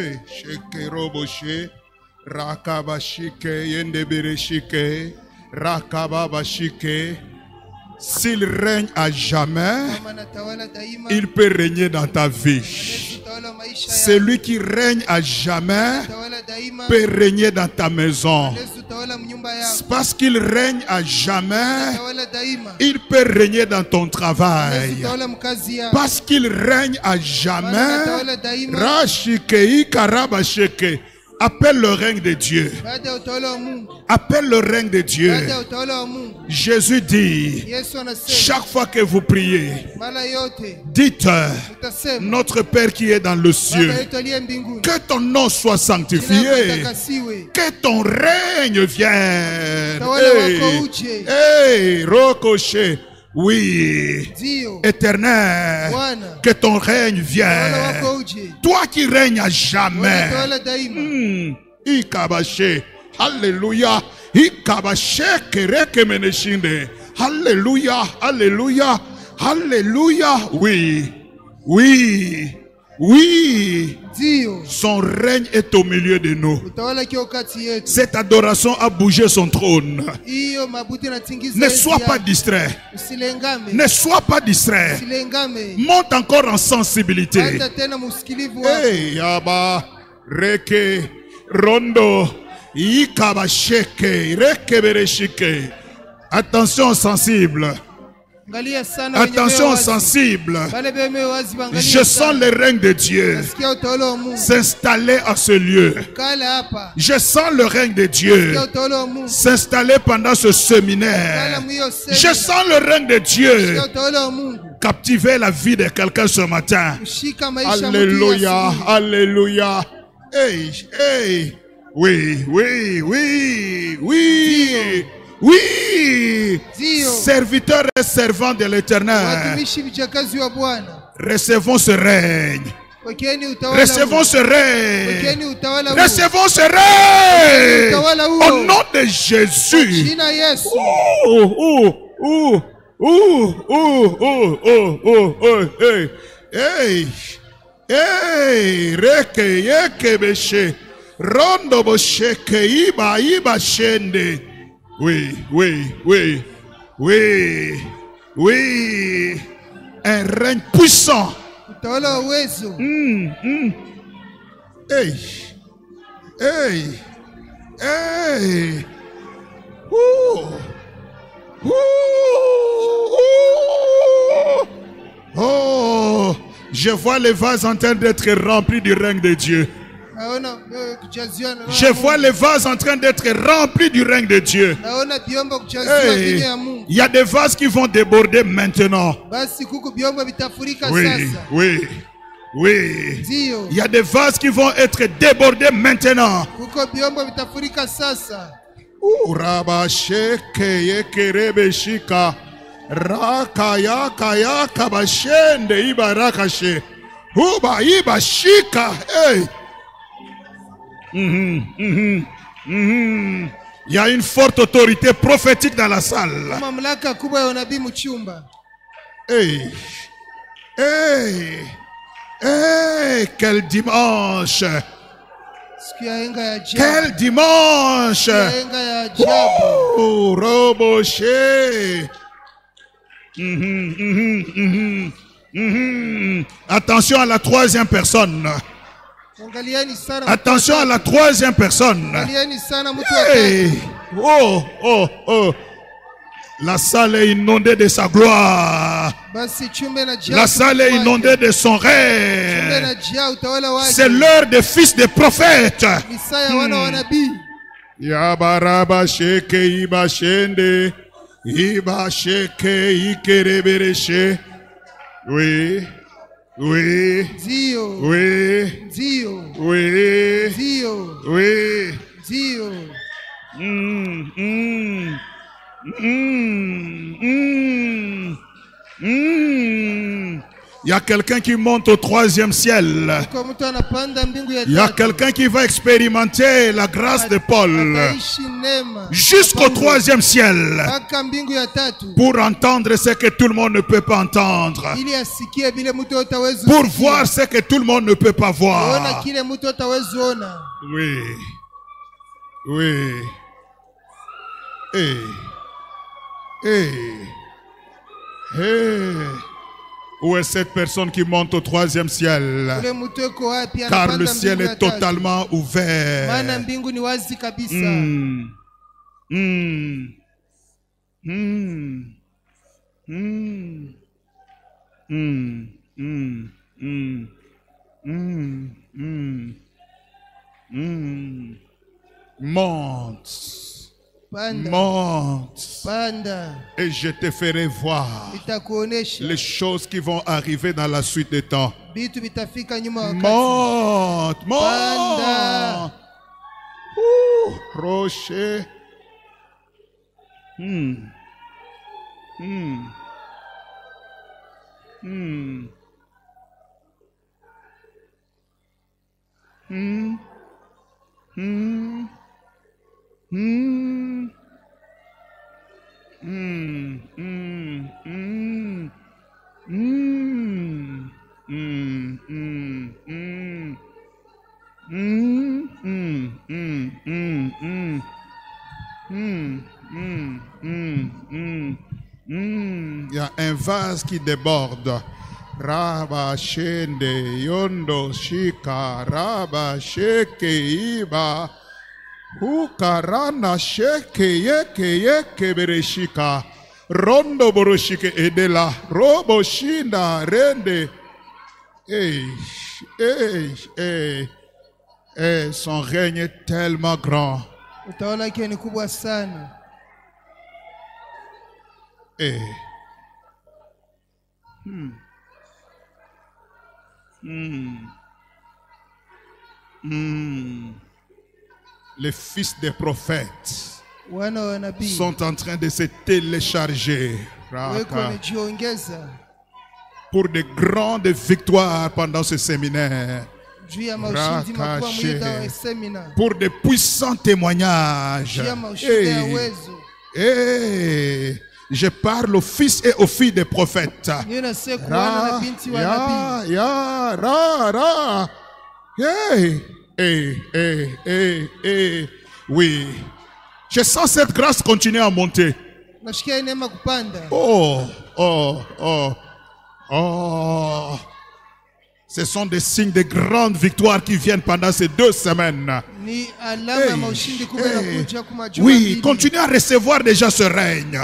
Hey, sheke roboshe, rakabashike yendebereshike, rakababashike. S'il règne à jamais, il peut régner dans ta vie. Celui qui règne à jamais peut régner dans ta maison. Parce qu'il règne à jamais, il peut régner dans ton travail. Parce qu'il règne à jamais, Rashikei Karabasheke. Appelle le règne de Dieu. Appelle le règne de Dieu. Jésus dit, chaque fois que vous priez, dites, notre Père qui est dans le ciel, que ton nom soit sanctifié, que ton règne vienne. Hey, Rokoshe. Oui, Éternel, que ton règne vienne. Toi qui règnes à jamais. Ikabache, Alléluia. Ikabache kereke meneshinde. Alléluia, Alléluia, Alléluia. Oui, oui, oui. Son règne est au milieu de nous. Cette adoration a bougé son trône. Ne sois pas distrait. Ne sois pas distrait. Monte encore en sensibilité. Hey, Yaba, Reke, Rondo, Ikabasheke, Reke Bereshike. Attention sensible. Attention sensible. Je sens le règne de Dieu s'installer à ce lieu. Je sens le règne de Dieu s'installer pendant ce séminaire. Je sens le règne de Dieu captiver la vie de quelqu'un ce matin. Alléluia, alléluia. Hey, hey. Oui, oui, oui, oui. Oui, serviteurs et servants de l'Éternel, recevons ce règne. Recevons ce règne. Recevons ce règne. Au nom de Jésus. Hey, hey, reke yeke beshe, rondo bosheke iba iba shende. Oui, oui, oui, oui, oui. Un règne puissant. Hey, hey, hey. Oh, je vois les vases en train d'être remplis du règne de Dieu. Je vois les vases en train d'être remplis du règne de Dieu. Hey, il y a des vases qui vont déborder maintenant. Oui, oui, oui. Il y a des vases qui vont être débordés maintenant. Hey. Il y a une forte autorité prophétique dans la salle. Hey, hey, hey, quel dimanche! Quel dimanche! Oh, Roboché! Attention à la troisième personne. Attention à la troisième personne. Hey. Oh, oh, oh. La salle est inondée de sa gloire. La salle est inondée de son règne. C'est l'heure des fils des prophètes. Yabaraba sheke iba shende. Iba sheke ikerebereshe. Oui. Oui. Dio. Oui. Dio. Oui. Dio. Oui. Dio. Il y y a quelqu'un qui monte au 3e ciel. Il y a quelqu'un qui va expérimenter la grâce de Paul jusqu'au 3e ciel pour entendre ce que tout le monde ne peut pas entendre, pour voir ce que tout le monde ne peut pas voir. Oui. Oui. Où est cette personne qui monte au 3e ciel? Car le ciel est totalement ouvert. Monte. Monte et je te ferai voir les choses qui vont arriver dans la suite des temps. Monte, monte. Rocher. Il y a un vase qui déborde. Raba shende yondo shika raba sheke iba ukarana sheke yeke bereshika rondo boroshike edela robo shinda rende. Son règne est tellement grand. Les fils des prophètes sont en train de se télécharger pour de grandes victoires pendant ce séminaire, pour de puissants témoignages. Je parle aux fils et aux filles des prophètes. Oui. Je sens cette grâce continuer à monter. Ce sont des signes de grandes victoires qui viennent pendant ces 2 semaines. Oui, continuez à recevoir déjà ce règne.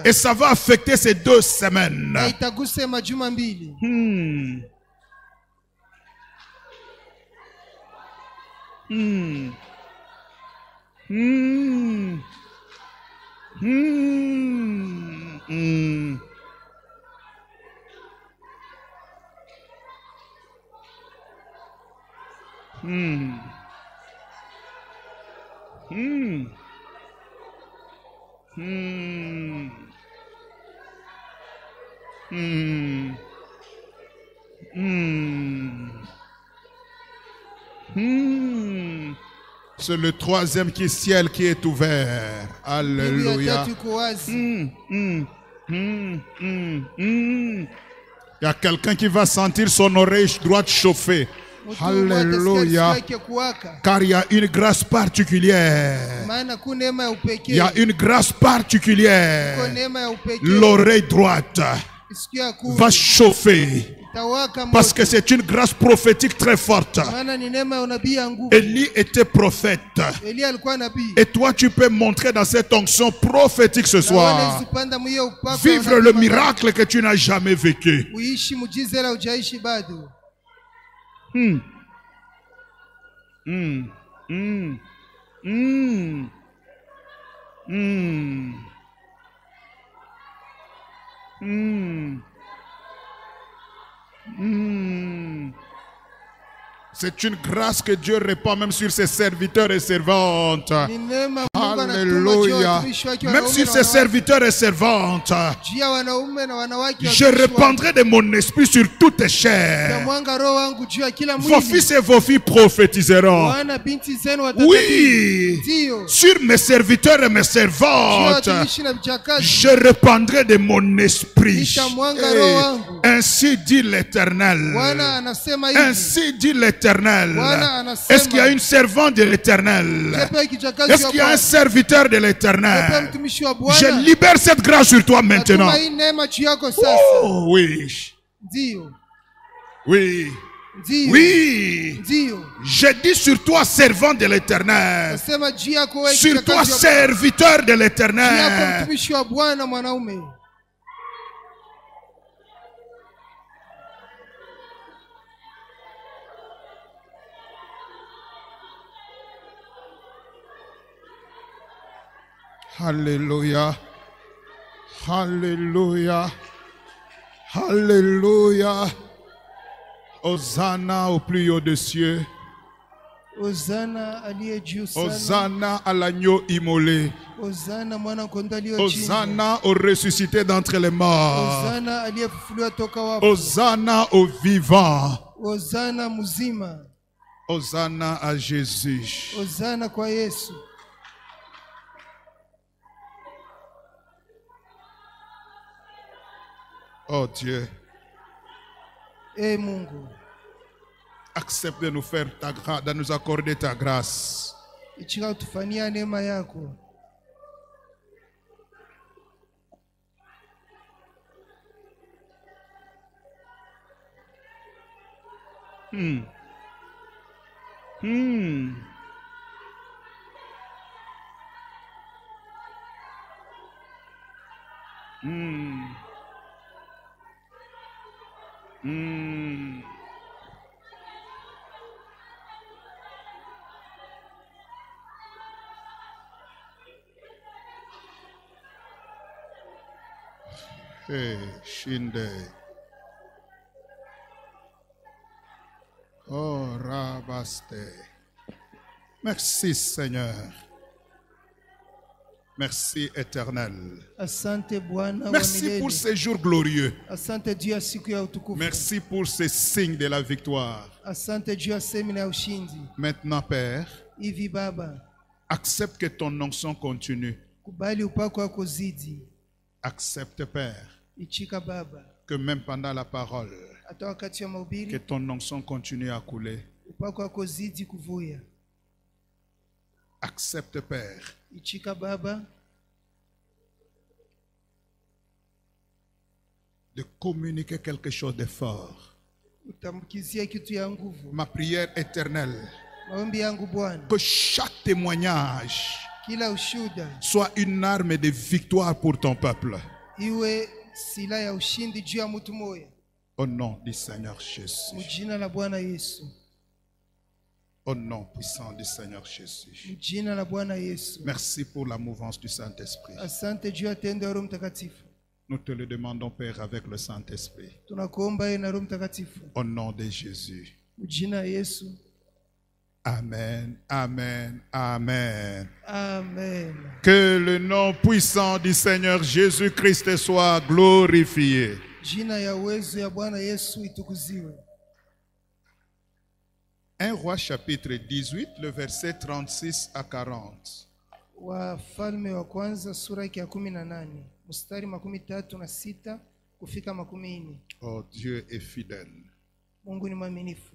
Et ça va affecter ces 2 semaines. C'est le 3e ciel qui est ouvert. Alléluia. Il y a quelqu'un qui va sentir son oreille droite chauffer. Alléluia. Car il y a une grâce particulière. Il y a une grâce particulière. L'oreille droite va chauffer. Parce que c'est une grâce prophétique très forte. Élie était prophète. Et toi, tu peux montrer dans cette onction prophétique ce soir. Vivre le miracle que tu n'as jamais vécu. C'est une grâce que Dieu répand même sur ses serviteurs et servantes. Alléluia. Même sur ses serviteurs et servantes. Je répandrai de mon esprit sur toutes les chairs. Vos fils et vos filles prophétiseront. Oui. Sur mes serviteurs et mes servantes. Je répandrai de mon esprit. Ainsi dit l'Éternel. Ainsi dit l'Éternel. Est-ce qu'il y a une servante de l'Éternel? Est-ce qu'il y a un serviteur de l'Éternel? Je libère cette grâce sur toi maintenant. Oh, oui. Oui. Oui. Je dis sur toi, servant de l'Éternel. Sur toi, serviteur de l'Éternel. Alléluia. Alléluia. Alléluia. Hosanna au plus haut des cieux. Hosanna aliye juu sana. Hosanna à l'agneau immolé. Hosanna mwana kondoo aliyechinjwa. Hosanna au ressuscité d'entre les morts. Hosanna aliyefufuliwa toka wafu. Hosanna au vivant. Hosanna mzima. Hosanna à Jésus. Hosanna kwa Yesu. Oh Dieu. Mungu. Accepte de nous faire ta grâce, de nous accorder ta grâce. Ichika utufanyia neema yako. Hmm. Hmm. Hmm. Hmm. Hey, Shinde. Oh, Rabaste. Merci, Seigneur. Merci, Éternel. Merci pour ces jours glorieux. Merci pour ces signes de la victoire. Maintenant, Père, accepte que ton onction continue. Accepte, Père, que même pendant la parole, que ton onction continue à couler. Accepte, Père, de communiquer quelque chose de fort. Ma prière éternelle, que chaque témoignage soit une arme de victoire pour ton peuple. Au nom du Seigneur Jésus. Au nom puissant du Seigneur Jésus. Merci pour la mouvance du Saint-Esprit. Nous te le demandons, Père, avec le Saint-Esprit. Au nom de Jésus. Amen, amen, amen. Amen. Que le nom puissant du Seigneur Jésus-Christ soit glorifié. 1 Roi chapitre 18, le verset 36 à 40. Wafalme wa kwanza sura ya 18 mstari 36 kufika 40. Oh, Dieu est fidèle. Mungu ni mwaminifu.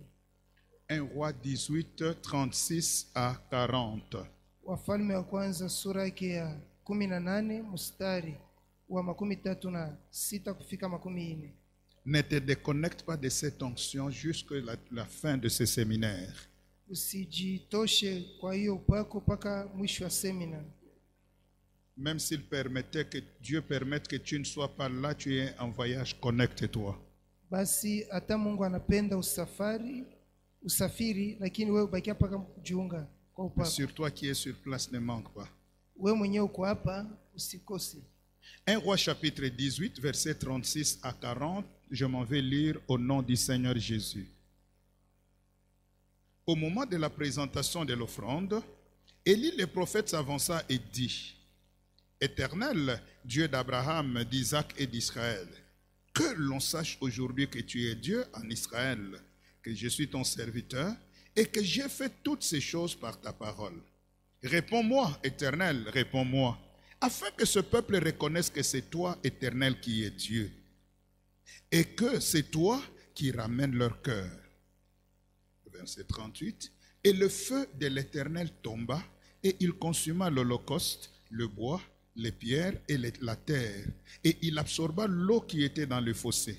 1 Roi 18, 36 à 40. Wafalme wa kwanza sura ya 18 mstari wa 36 kufika 40. Ne te déconnecte pas de cette onction jusqu'à la fin de ce séminaire. Usijitoshe kwa hiyo upako mpaka mwisho wa semina. Même s'il permettait que Dieu permette que tu ne sois pas là, tu es en voyage, connecte-toi. Basi hata Mungu anapenda usafiri lakini wewe ubaki hapa kama kujiunga kwa upako. Sur toi qui es sur place, ne manque pas. Wewe mwenyewe uko hapa usikose. 1 Roi chapitre 18 verset 36 à 40. Je m'en vais lire au nom du Seigneur Jésus. Au moment de la présentation de l'offrande, Élie le prophète s'avança et dit, Éternel, Dieu d'Abraham, d'Isaac et d'Israël, que l'on sache aujourd'hui que tu es Dieu en Israël, que je suis ton serviteur et que j'ai fait toutes ces choses par ta parole. Réponds-moi, Éternel, réponds-moi, afin que ce peuple reconnaisse que c'est toi, Éternel, qui es Dieu, et que c'est toi qui ramènes leur cœur. Verset 38. Et le feu de l'Éternel tomba, et il consuma l'holocauste, le bois, les pierres et la terre, et il absorba l'eau qui était dans le fossé.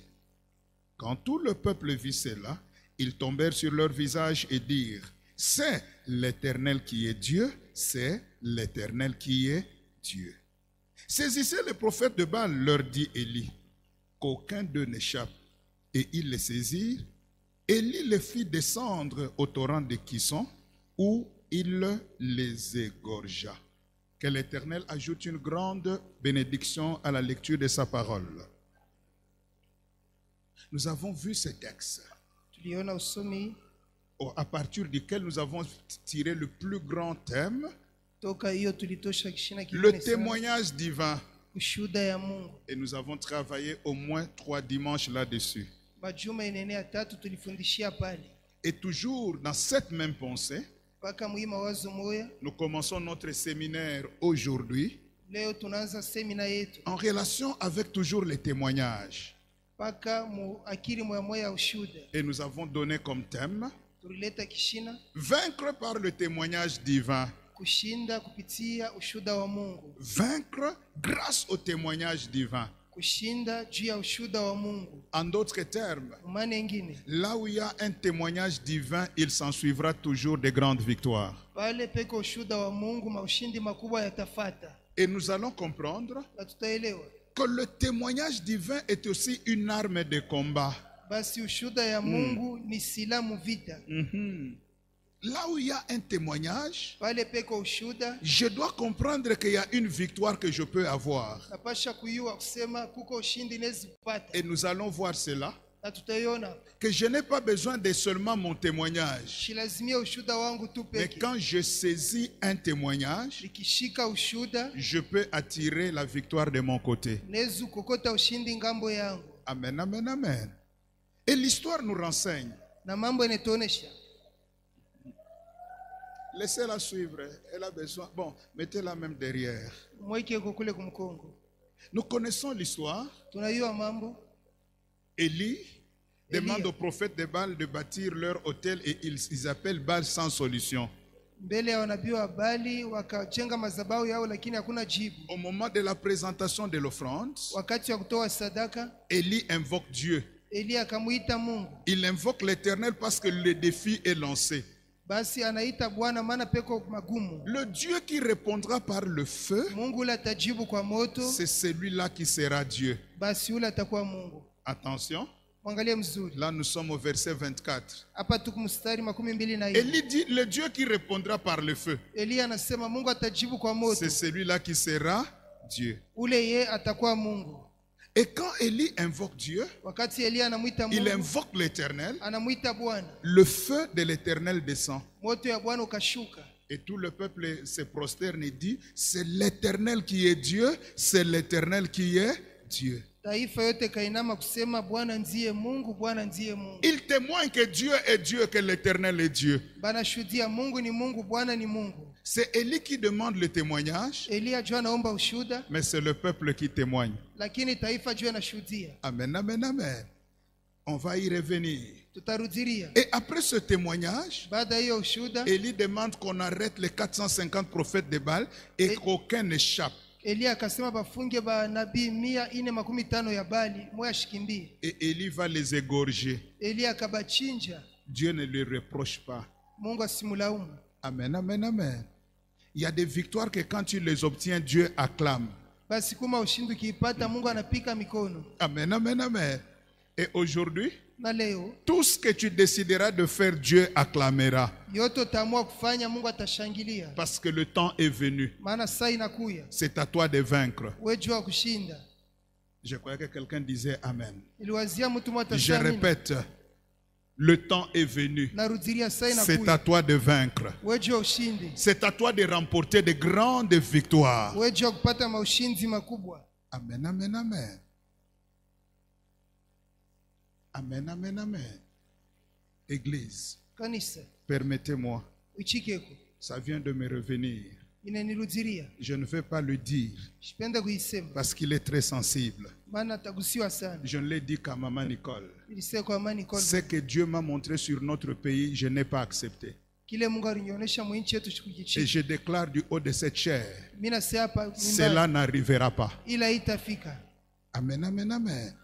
Quand tout le peuple vit cela, ils tombèrent sur leur visage et dirent, c'est l'Éternel qui est Dieu, c'est l'Éternel qui est Dieu. Saisissez le prophète de Baal, leur dit Élie, qu'aucun d'eux n'échappe. Et ils les saisirent. Élie les fit descendre au torrent de Kison, où il les égorgea. Que l'Éternel ajoute une grande bénédiction à la lecture de sa parole. Nous avons vu ce texte, Tuliona usomi à partir duquel nous avons tiré le plus grand thème, toka hiyo tulitosha kishina le kinene sana, témoignage divin. ushuhuda ya Mungu. Et nous avons travaillé au moins 3 dimanches là-dessus. Majuma inene ya tatu tulifundishia pale. Et toujours dans cette même pensée, Paka muima wazo moya, nous commençons notre séminaire aujourd'hui leo tunaanza semina yetu. en relation avec toujours les témoignages. Paka mu akili moya moya ushuhuda. Et nous avons donné comme thème Tulileta kishina vaincre par le témoignage divin. kushinda kupitia ushuhuda wa Mungu. Vaincre grâce au témoignage divin. Kushinda juu ya ushuhuda wa Mungu. En d'autres termes, Umane ingine, là où il y a un témoignage divin, il s'en suivra toujours de grandes victoires. pale peko ushuhuda wa Mungu maushindi makubwa yatafata. Et nous allons comprendre Na tutaelewa que le témoignage divin est aussi une arme de combat. basi ushuhuda ya Mungu ni silaha mu vita. Là où il y a un témoignage, Pale peko ushuhuda, je dois comprendre qu'il y a une victoire que je peux avoir. napasha kuyua kusema kuko ushindi nezi kupata. Et nous allons voir cela, Na tutaiona que je n'ai pas besoin de seulement mon témoignage. shilazimia ushuhuda wangu tu Mais peke. quand je saisis un témoignage, Nikishika ushuhuda je peux attirer la victoire de mon côté. nezu kokota ushindi ngambo yangu. Amen, amen, amen. Et l'histoire nous renseigne. Na mambo yanatuonesha. Laissez-la suivre, elle a besoin. Bon, mettez-la même derrière. Mweke kule kumkongo. Nous connaissons l'histoire. Tunayua mambo. Élie demande Élie. au prophète de Baal de bâtir leur hôtel et ils appellent Baal sans solution. Mbele ya wanabii wa Bali wakajenga madhabahu yao lakini hakuna jibu. Au moment de la présentation de l'offrande, Wakati wa kutoa sadaka, Élie invoque Dieu. Elia akamuita Mungu. Il invoque l'Éternel parce que le défi est lancé. Basi anaita Bwana maana peko magumu. Le Dieu qui répondra par le feu, Mungu ule atajibu kwa moto, c'est celui-là qui sera Dieu. basi ule atakuwa Mungu. Attention, Mwangalie mzuri. là nous sommes au verset 24. Hapa tuko mstari 24. Élie dit, le Dieu qui répondra par le feu, Elia anasema Mungu atajibu kwa moto. c'est celui-là qui sera Dieu. Ule ye atakuwa Mungu. Et quand Élie invoque Dieu, Wakati Elia anamuita il Mungu, invoque l'Éternel, anamuita Bwana. le feu de l'Éternel descend. Moto ya Bwana ukashuka. Et tout le peuple se prosterne et dit, c'est l'Éternel qui est Dieu, c'est l'Éternel qui est Dieu. Taifa yote kainama kusema Bwana ndiye Mungu, Bwana ndiye Mungu. Il témoigne que Dieu est Dieu, que l'Éternel est Dieu. Banashuhudia Mungu ni Mungu, Bwana ni Mungu. C'est Élie qui demande le témoignage, Elia jua anaomba ushuhuda, mais c'est le peuple qui témoigne. lakini taifa jua anashuhudia. Amen, amen, amen. On va y revenir. Tutarudilia. Et après ce témoignage, Baada ya hiyo ushuhuda, Élie demande qu'on arrête les 450 prophètes de Baal et qu'aucun n'échappe. Elia akasema bafunge ba nabii 450 ya Bali, moya shikimbie. Et Élie va les égorger. Elia akabachinja. Dieu ne les reproche pas. Mungu asimulaumu. Amen, amen, amen. Il y a des victoires que quand tu les obtiens, Dieu acclame. Basi kuma ushindi ukiipata Mungu anapika mikono. Amen, amen, amen. Et aujourd'hui, Na leo tout ce que tu décideras de faire, Dieu acclamera. yote utaamua kufanya Mungu atashangilia. Parce que le temps est venu. Maana saa inakuya. C'est à toi de vaincre. Wewe jua kushinda. Je croyais que quelqu'un disait Amen. Iliwazia mtu mmoja Je atasema. répète, Le temps est venu. narudilia saa C'est à inakuja. toi de vaincre. Wewe jua ushindi, C'est à toi de remporter de grandes victoires. wewe jua kupata maushindi makubwa. Amen, amen, amen. Amen, amen, amen. Église, Kanisa permettez-moi, uchikeko ça vient de me revenir. inanirudilia, Je ne vais pas le dire sipenda kuisema parce qu'il est très sensible. maana tagusiwa sana. Je ne l'ai dit qu'à maman Nicole. Ilisema kwa amani kwa Ce que Dieu m'a montré sur notre pays, je n'ai pas accepté. kile Mungu alinionyesha mwinchi yetu Et shikujichi. je déclare du haut de cette chair, Mimi nasema hapa cela n'arrivera pas. ila itafika. Amen, amen, amen.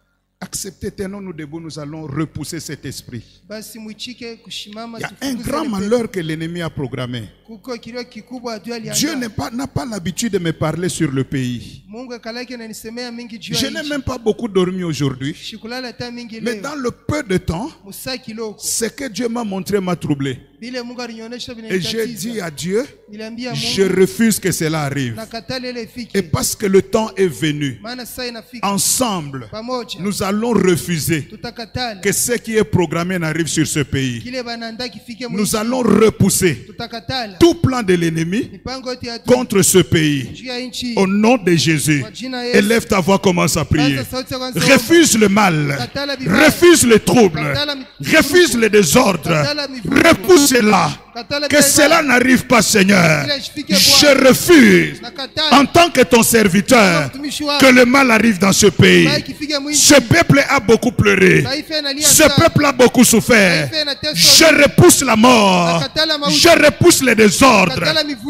Acceptez, tenons nous debout, nous allons repousser cet esprit. Basi mwichike kushimama. Il y a un grand malheur que l'ennemi a programmé. Kuko kilio kikubwa adui Dieu aliandaa. n'a pas l'habitude de me parler sur le pays. Mungu akalaki ananisemea mingi juu Je ya n'ai nchi. même pas beaucoup dormi aujourd'hui. Shikulala hata mingi Mais leo. dans le peu de temps, Musa kiloko. ce que Dieu m'a montré m'a troublé. Bile Mungu alinionyesha Et j'ai dit vinatatiza. à Dieu, Niliambia je Mungu refuse que cela arrive. nakatale ile Et ifike. parce que le temps est venu, Maana saa inafika. ensemble, Pamoja nous allons refuser tutakatala que ce qui est programmé n'arrive sur ce pays. kile bananda kifike Nous mwisho. allons repousser Tutakatala tout plan de l'ennemi mipango yote ya adui contre ce pays. juu ya nchi. Au nom de Jésus, Kwa jina Yesu. élève ta voix, commence à prier. Sasa sauti ya kwanza Refuse le mal, refuse le trouble, refuse le désordre, repousse-la. Que cela n'arrive pas, Seigneur. Je refuse, en tant que ton serviteur, que le mal arrive dans ce pays. Ce peuple a beaucoup pleuré. Ce peuple a beaucoup souffert. Je repousse la mort. Je repousse les désordres.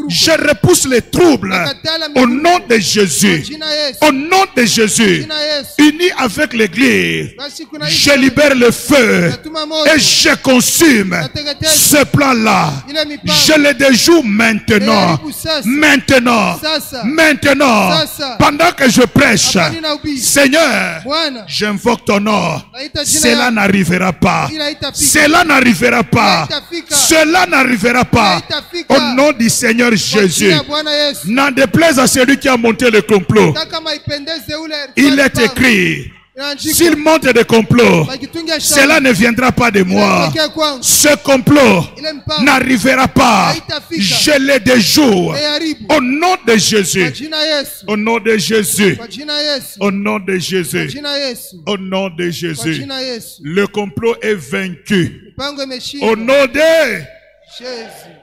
Je repousse les troubles. Au nom de Jésus. Au nom de Jésus. Uni avec l'église. Je libère le feu. Et je consume ce plan-là. Je le déjoue maintenant. Maintenant. Maintenant. Pendant que je prêche. Seigneur, j'invoque ton nom. Cela n'arrivera pas. Cela n'arrivera pas. Cela n'arrivera pas. Au nom du Seigneur Jésus. N'en déplaise à celui qui a monté le complot. Il est écrit. S'il monte des complots, cela ne viendra pas de moi. Ce complot n'arrivera pas. Je le déjoue. Au nom de Jésus. Au nom de Jésus. Au nom de Jésus. Au nom de Jésus. Le complot est vaincu. Au nom de Jésus.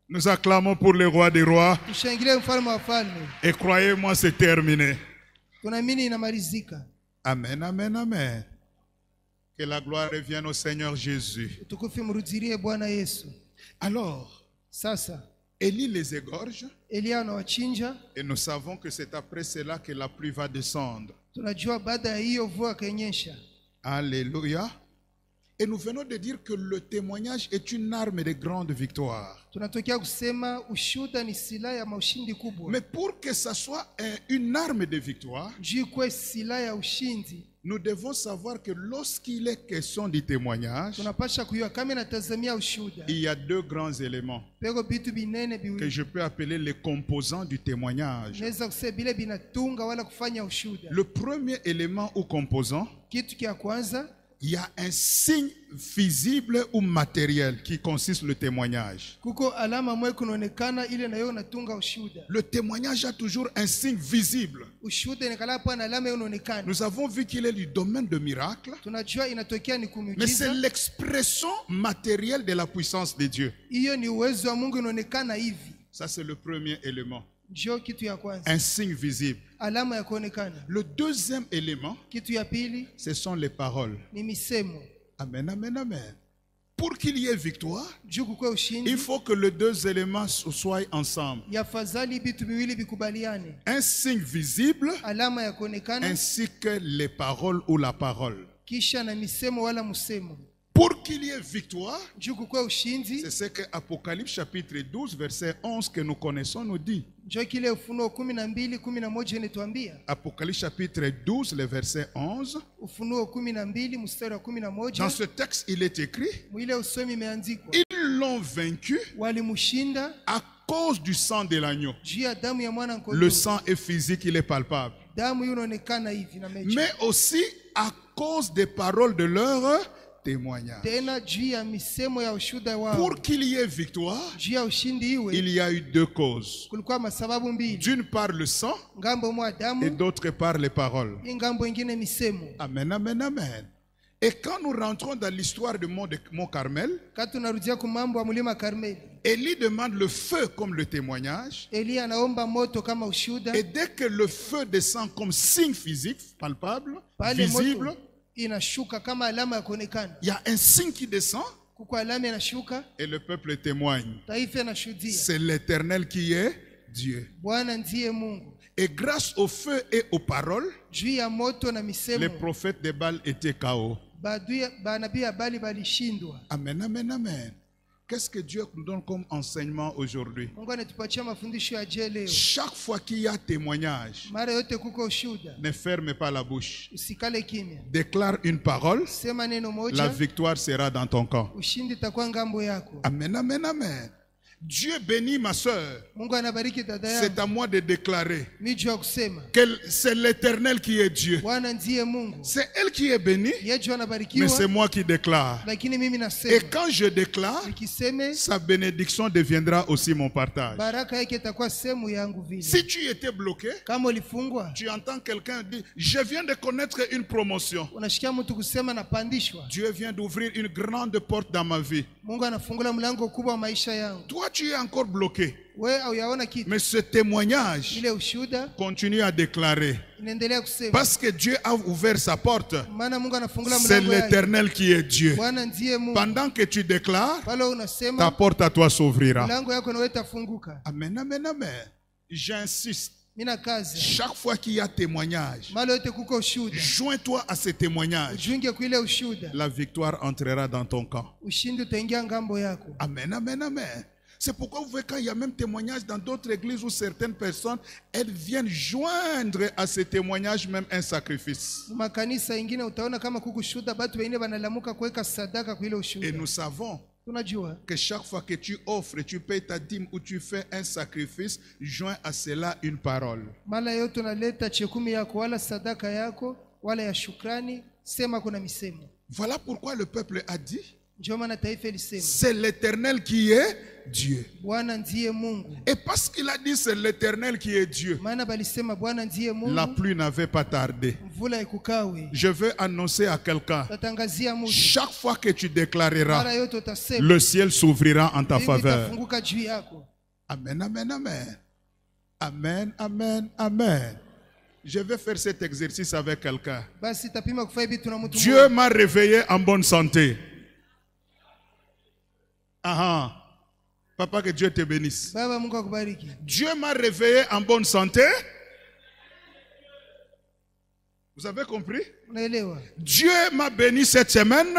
Nous acclamons pour le roi des rois. Tushangilie mfalme wa falme. Et croyez-moi, c'est terminé. Tunaamini inamalizika. Amen, amen, amen. Que la gloire revienne au Seigneur Jésus. Utukufu mrudilie Bwana Yesu. Alors, Sasa Élie les égorge. Elia anawachinja. Et nous savons que c'est après cela que la pluie va descendre. Tunajua baada ya hiyo mvua kanyesha. Alléluia. Et nous venons de dire que le témoignage est une arme de grande victoire. Tunatokea kusema ushuhuda ni silaha ya maushindi kubwa. Mais pour que ça soit une arme de victoire, Juu kwa silaha ya ushindi, nous devons savoir que lorsqu'il est question du témoignage, tunapasha kujua kama natazamia ushuhuda. il y a deux grands éléments Pego bitu binene que biwili. je peux appeler les composants du témoignage. Naweza kusema bile binatunga wala kufanya ushuhuda. Le premier élément ou composant, Kitu kia kwanza, il y a un signe visible ou matériel qui consiste le témoignage. kuko alama mwe kunaonekana ile nayo natunga ushuhuda. Le témoignage a toujours un signe visible. Ushuhuda inakala na alama inaonekana. Nous avons vu qu'il est du domaine de miracle, Tunajua inatokea ni mais c'est kumujiza. l'expression matérielle de la puissance de Dieu. Hiyo ni uwezo wa Mungu inaonekana hivi. Ça, c'est le premier élément. Ndio kitu ya kwanza. Un signe visible. Alama ya kuonekana. Le deuxième élément, Kitu ya pili ce sont les paroles. ni misemo. Amen, amen, amen. Pour qu'il y ait victoire, Juu kukwe ushindi, il faut que les deux éléments soient ensemble. yafadhali vitu viwili vikubaliane. Un signe visible Alama ya kuonekana ainsi que les paroles ou la parole. kisha na misemo wala musemo. Pour qu'il y ait victoire, Juu kukwe ushindi, c'est ce que Apocalypse chapitre 12 verset 11 que nous connaissons nous dit. ndio kile Ufunuo 12:11 inatuambia. Apocalypse chapitre 12 le verset 11. Ufunuo 12 mstari wa Dans 11. ce texte, il est écrit, Mwile usomi imeandikwa. ils l'ont vaincu Walimshinda à cause du sang de l'agneau. juu ya damu ya mwana kondoo. Le sang est physique, il est palpable. Damu hiyo inaonekana hivi na mechi. Mais aussi à cause des paroles de leur témoignage. tena juu ya misemo ya ushuhuda wao. Pour qu'il y ait victoire, Juu ya ushindi iwe il y a eu deux causes. kulikuwa masababu mbili, D'une part le sang ngambo mwa et damu, d'autre part les paroles. hii ngambo ingine misemo. Amen, amen, amen. Et quand nous rentrons dans l'histoire du Mont Carmel, Kati tunarudia ku mambo ya mlima Karmeli, Élie demande le feu comme le témoignage. Eliya anaomba moto kama ushuhuda. Et dès que le feu descend comme signe physique, palpable, Pale visible, moto inashuka kama alama ya kuonekana, il y a un signe qui descend kuko alama inashuka, et le peuple témoigne. taifa inashuhudia C'est l'Éternel qui est Dieu. Bwana ndiye Mungu. Et grâce au feu et aux paroles, Juu ya moto na les misemo, prophètes de Baal étaient KO. banabii ya Bali balishindwa. Amen, amen, amen. Qu'est-ce que Dieu nous donne comme enseignement aujourd'hui? Mungu anatupatia mafundisho ya je leo. Chaque fois qu'il y a témoignage, Mara yote kuko ushuhuda, ne ferme pas la bouche. usikale kimya, Déclare une parole, sema neno la moja, victoire sera dans ton camp. ushindi itakuwa ngambo yako. Amen, amen, amen. Dieu bénit ma soeur. Mungu anabariki dada C'est yangu. à moi de déclarer Mimi juu ya kusema que c'est l'Éternel qui est Dieu. Bwana ndiye Mungu, C'est elle qui est bénie, yeye juu mais c'est anabarikiwa, moi qui déclare. lakini mimi Et nasema, quand je déclare, nikiseme sa bénédiction deviendra aussi mon partage. baraka yake itakuwa sehemu yangu vile. Si tu étais bloqué, Kama ulifungwa, tu entends quelqu'un dire, je viens de connaître une promotion. unashikia mtu kusema napandishwa, Dieu vient d'ouvrir une grande porte dans ma vie. Mungu anafungula mlango kubwa wa maisha yangu. Toi, tu es encore bloqué. We hauyaona kitu, Mais ce témoignage ile ushuhuda continue à déclarer. inaendelea kusema, Parce que Dieu a ouvert sa porte. maana Mungu anafungula C'est mlango yake. l'Éternel qui est Dieu. Bwana ndiye Mungu. Pendant que tu déclares, Pale ta unasema, porte à toi s'ouvrira. mlango yako nawe itafunguka. Amen, amen, amen. J'insiste. Mina kazi Chaque fois qu'il y a témoignage, mali yote kuko ushuhuda, joins-toi à ce témoignage. ujiunge kwa ile ushuhuda, La victoire entrera dans ton camp. ushindi utaingia ngambo yako. Amen, amen, amen. C'est pourquoi vous voyez quand il y a même témoignage dans d'autres églises où certaines personnes, elles viennent joindre à ce témoignage même un sacrifice. Makanisa ingine utaona kama kuko ushuhuda, batu wengine banalamuka kuweka sadaka kwa ile Et ushuhuda. nous savons Tunajua que chaque fois que tu offres, tu payes ta dîme ou tu fais un sacrifice, joins à cela une parole. mala yote unaleta chekumi yako wala sadaka yako wala ya shukrani, sema kuna misemo. Voilà pourquoi le peuple a dit, Ndio maana taifa ilisema c'est l'Éternel qui est Dieu. Bwana ndiye Mungu. Et parce qu'il a dit c'est l'Éternel qui est Dieu, Maana balisema Bwana ndiye la Mungu, pluie n'avait pas tardé. mvula ikukawe. Je veux annoncer à quelqu'un, Tatangazia mtu, chaque fois que tu déclareras, mara yote utasema, le ciel s'ouvrira en ta mbingu faveur. itafunguka juu yako. Amen, amen, amen. Amen, amen, amen. Je vais faire cet exercice avec quelqu'un. Basi tapima kufanya vitu na mtu Dieu mmoja. m'a réveillé en bonne santé. Ah, papa, que Dieu te bénisse. Baba Mungu akubariki. Dieu m'a réveillé en bonne santé. Vous avez compris? Unaelewa? Dieu m'a béni cette semaine.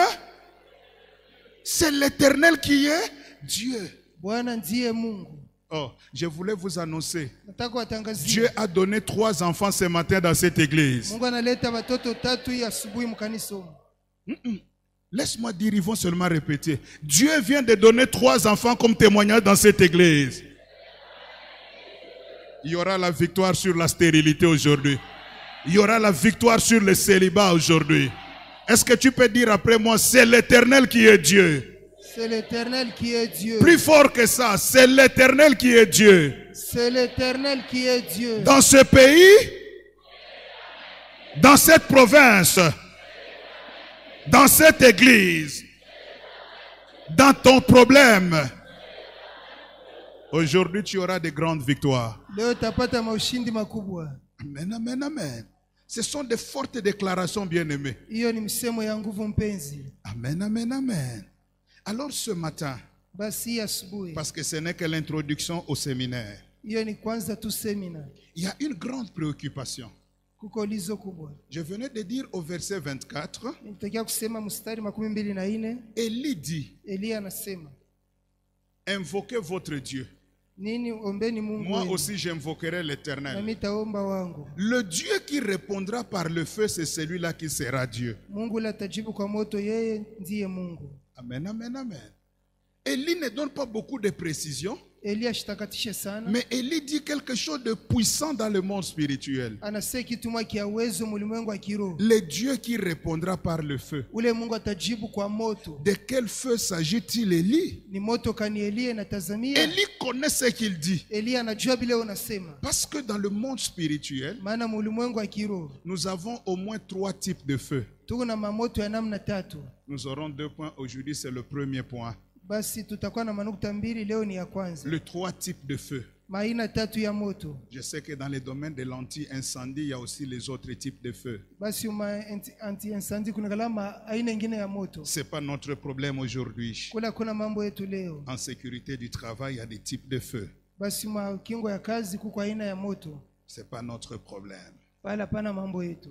C'est l'Éternel qui est Dieu. Bwana ndiye Mungu. Oh, je voulais vous annoncer. Nataka watangazia. Dieu a donné 3 enfants ce matin dans cette église. Mungu analeta watoto 3 hii asubuhi mkanisa huko. Laisse-moi dire, ils vont seulement répéter. Dieu vient de donner 3 enfants comme témoignage dans cette église. Il y aura la victoire sur la stérilité aujourd'hui. Il y aura la victoire sur le célibat aujourd'hui. Est-ce que tu peux dire après moi, c'est l'Éternel qui est Dieu? C'est l'Éternel qui est Dieu. Plus fort que ça, c'est l'Éternel qui est Dieu. C'est l'Éternel qui est Dieu. Dans ce pays, dans cette province, dans cette église, dans ton problème, aujourd'hui tu auras de grandes victoires. Leo utapata maushindi makubwa. Amen, amen, amen. Ce sont de fortes déclarations, bien-aimés. Hiyo ni msemo ya nguvu mpenzi. Amen, amen, amen. Alors ce matin, Basi hii asubuhi, parce que ce n'est que l'introduction au séminaire, hiyo ni kwanza tu semina. il y a une grande préoccupation. Kuko lizo kubwa. Je venais de dire au verset 24, Nitakia kusema mstari 24. Élie dit, Eliya anasema, invoquez votre Dieu. nini ombeni Mungu Moi wenu, aussi j'invoquerai na l'Éternel. mimi taomba wangu. Le Dieu qui répondra par le feu, c'est celui-là qui sera Dieu. Mungu la tajibu kwa moto, yeye ndiye Mungu. Amen, amen, amen. Élie ne donne pas beaucoup de précisions, Eli ashitakatishe sana. mais Élie dit quelque chose de puissant dans le monde spirituel. Anasema kitu moja kia uwezo mulimwengu wa kiroho. Le Dieu qui répondra par le feu. Ule Mungu atajibu kwa moto. De quel feu s'agit-il, Élie? Ni moto kani Elia natazamia. Élie connaît ce qu'il dit. Elia anajua bile unasema. Parce que dans le monde spirituel, Maana mulimwengu wa kiroho nous avons au moins 3 types de feux. tuko na mamoto ya namna tatu. Nous aurons 2 points aujourd'hui, c'est le premier point. Basi tutakuwa na manukta mbili, leo ni ya kwanza. Les 3 types de feux. Maina tatu ya moto. Je sais que dans les domaines de l'anti-incendie, il y a aussi les autres types de feux. Basi anti-incendie kuna kalama aina nyingine ya moto. Ce n'est pas notre problème aujourd'hui. Kula kuna mambo yetu leo. En sécurité du travail, il y a des types de feux. Basi kingo ya kazi kuko aina ya moto. Ce n'est pas notre problème. Pala pana mambo yetu.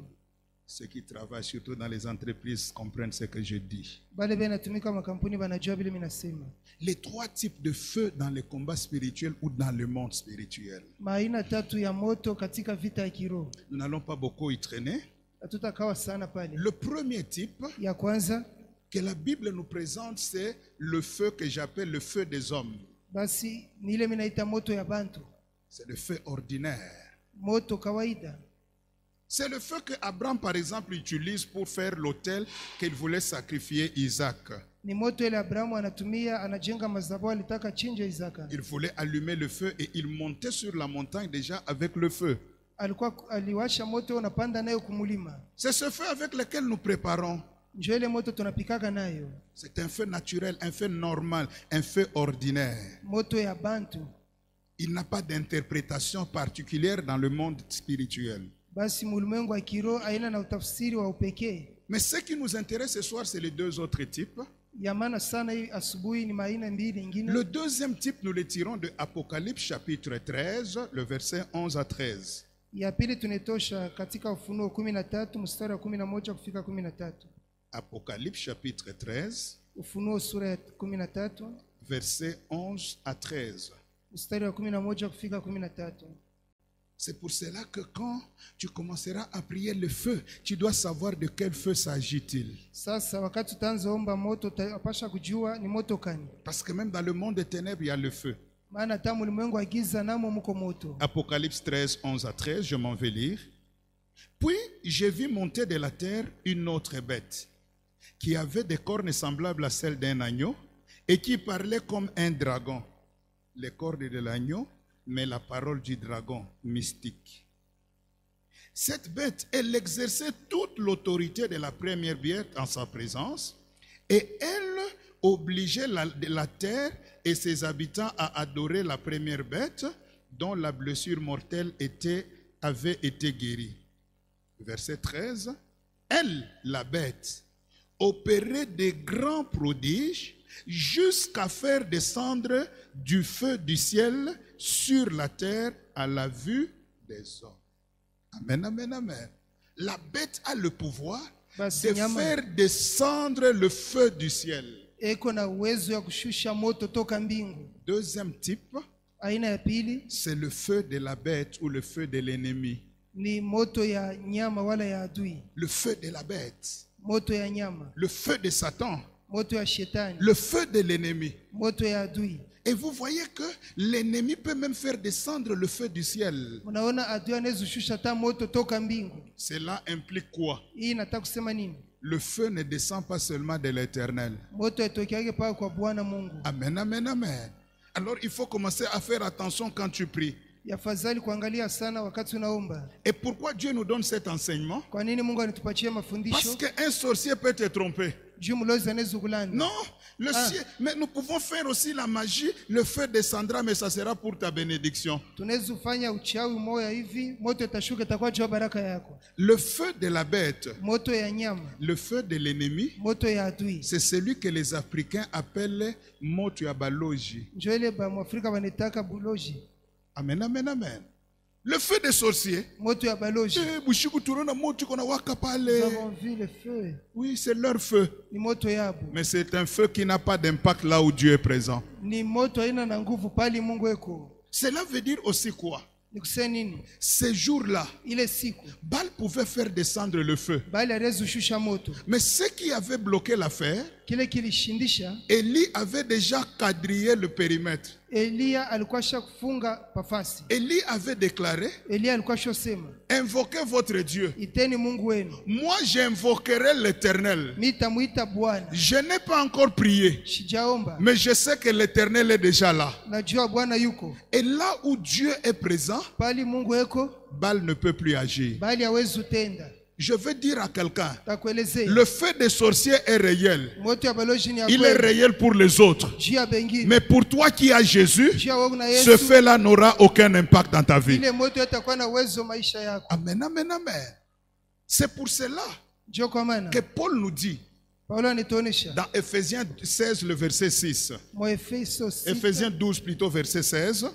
Ceux qui travaillent surtout dans les entreprises comprennent ce que je dis. Bale bena tumika makampuni banajua bile mimi nasema. Les 3 types de feux dans le combat spirituel ou dans le monde spirituel. Maina tatu ya moto katika vita ya kiroho. Nous n'allons pas beaucoup y traîner. Hatutakawa sana pale. Le premier type Ya kwanza que la Bible nous présente, c'est le feu que j'appelle le feu des hommes. basi ni ile mimi naita moto ya bantu. C'est le feu ordinaire. Moto kawaida. C'est le feu que Abraham, par exemple, utilise pour faire l'autel qu'il voulait sacrifier Isaac. Ni moto ile Abrahamu anatumia anajenga madhabahu alitaka chinja Isaka. Il voulait allumer le feu et il montait sur la montagne déjà avec le feu. Alikuwa aliwasha moto unapanda nayo kumulima. C'est ce feu avec lequel nous préparons. Njoo ile moto tunapikaka nayo. C'est un feu naturel, un feu normal, un feu ordinaire. Moto ya bantu. Il n'a pas d'interprétation particulière dans le monde spirituel. Basi mulimwengu wa kiroho aina na utafsiri wa upekee. Mais ce qui nous intéresse ce soir, c'est les 2 autres types. Ya maana sana hii asubuhi ni maina mbili nyingine. Le deuxième type, nous le tirons de Apocalypse chapitre 13, le verset 11 à 13. Ya pili tunetosha katika Ufunuo 13 mstari wa 11 kufika 13. Apocalypse chapitre 13, Ufunuo sura ya 13 verset 11 à 13. mstari wa 11 kufika 13. C'est pour cela que quand tu commenceras à prier le feu, tu dois savoir de quel feu s'agit-il. Sasa wakati utaanza omba moto utapasha kujua ni moto kani. Parce que même dans le monde des ténèbres, il y a le feu. Maana hata ulimwengu wa giza namo mko moto. Apocalypse 13, 11 à 13, je m'en vais lire. Puis j'ai vu monter de la terre une autre bête, qui avait des cornes semblables à celles d'un agneau, et qui parlait comme un dragon. Les cornes de l'agneau, mais la parole du dragon mystique. Cette bête, elle exerçait toute l'autorité de la première bête en sa présence, et elle obligeait la terre et ses habitants à adorer la première bête dont la blessure mortelle avait été guérie. Verset 13. Elle, la bête, opérait de grands prodiges jusqu'à faire descendre du feu du ciel sur la terre à la vue des hommes. Amen, amen, amen. La bête a le pouvoir de faire descendre le feu du ciel. Eko na uwezo ya kushusha moto toka mbingu. Deuxième type, aina ya pili, c'est le feu de la bête ou le feu de l'ennemi. Ni moto ya nyama wala ya adui. Le feu de la bête. Moto ya nyama. Le feu de Satan. Moto ya shetani. Le feu de l'ennemi. Moto ya adui. Et vous voyez que l'ennemi peut même faire descendre le feu du ciel. Unaona adui anaweza kushusha ta moto toka mbingu. Cela implique quoi? Hii nataka kusema nini? Le feu ne descend pas seulement de l'Éternel. Moto itokeage pa kwa Bwana Mungu. Amen, amen, amen. Alors il faut commencer à faire attention quand tu pries. Yafadhali kuangalia sana wakati unaomba. Et pourquoi Dieu nous donne cet enseignement? Kwa nini Mungu anatupatia mafundisho? Parce qu'un sorcier peut te tromper. Non, le ciel, mais nous pouvons faire aussi la magie, le feu descendra, mais ça sera pour ta bénédiction. Le feu de la bête, le feu de l'ennemi, c'est celui que les Africains appellent moto ya baloji. Amen, amen, amen. Le feu des sorciers. Nous avons vu le feu. Oui, c'est leur feu. Mais c'est un feu qui n'a pas d'impact là où Dieu est présent. Cela veut dire aussi quoi? Ces jours-là, Baal pouvait faire descendre le feu. Mais ce qui avait bloqué l'affaire, kile kilishindisha, Élie avait déjà quadrillé le périmètre. Elia alikuwa shakufunga pafasi. Élie avait déclaré, Elia alikuwa shosema, invoquez votre Dieu. iteni Mungu wenu, Moi, j'invoquerai l'Éternel. mitamuita Bwana. Je n'ai pas encore prié, Sijaomba, mais je sais que l'Éternel est déjà là. najua Bwana yuko Et là où Dieu est présent, pali. Mungu eko Baal ne peut plus agir. bali hawezi utenda. Je veux dire à quelqu'un, Takuelezea, le feu des sorciers est réel. moto ya balozi ni ya Il est kweli. réel pour les autres. Juu ya bengine, Mais pour toi qui as Jésus, juu ya wewe na ce Yesu, feu-là n'aura aucun impact dans ta vie. ile moto itakuwa na uwezo maisha yako. Amen, amen, amen. C'est pour cela Ndio kwa maana que Paul nous dit Paulo anituonesha dans Ephésiens 16, le verset 6. Waefeso 6, Ephésiens 12 plutôt, verset 16.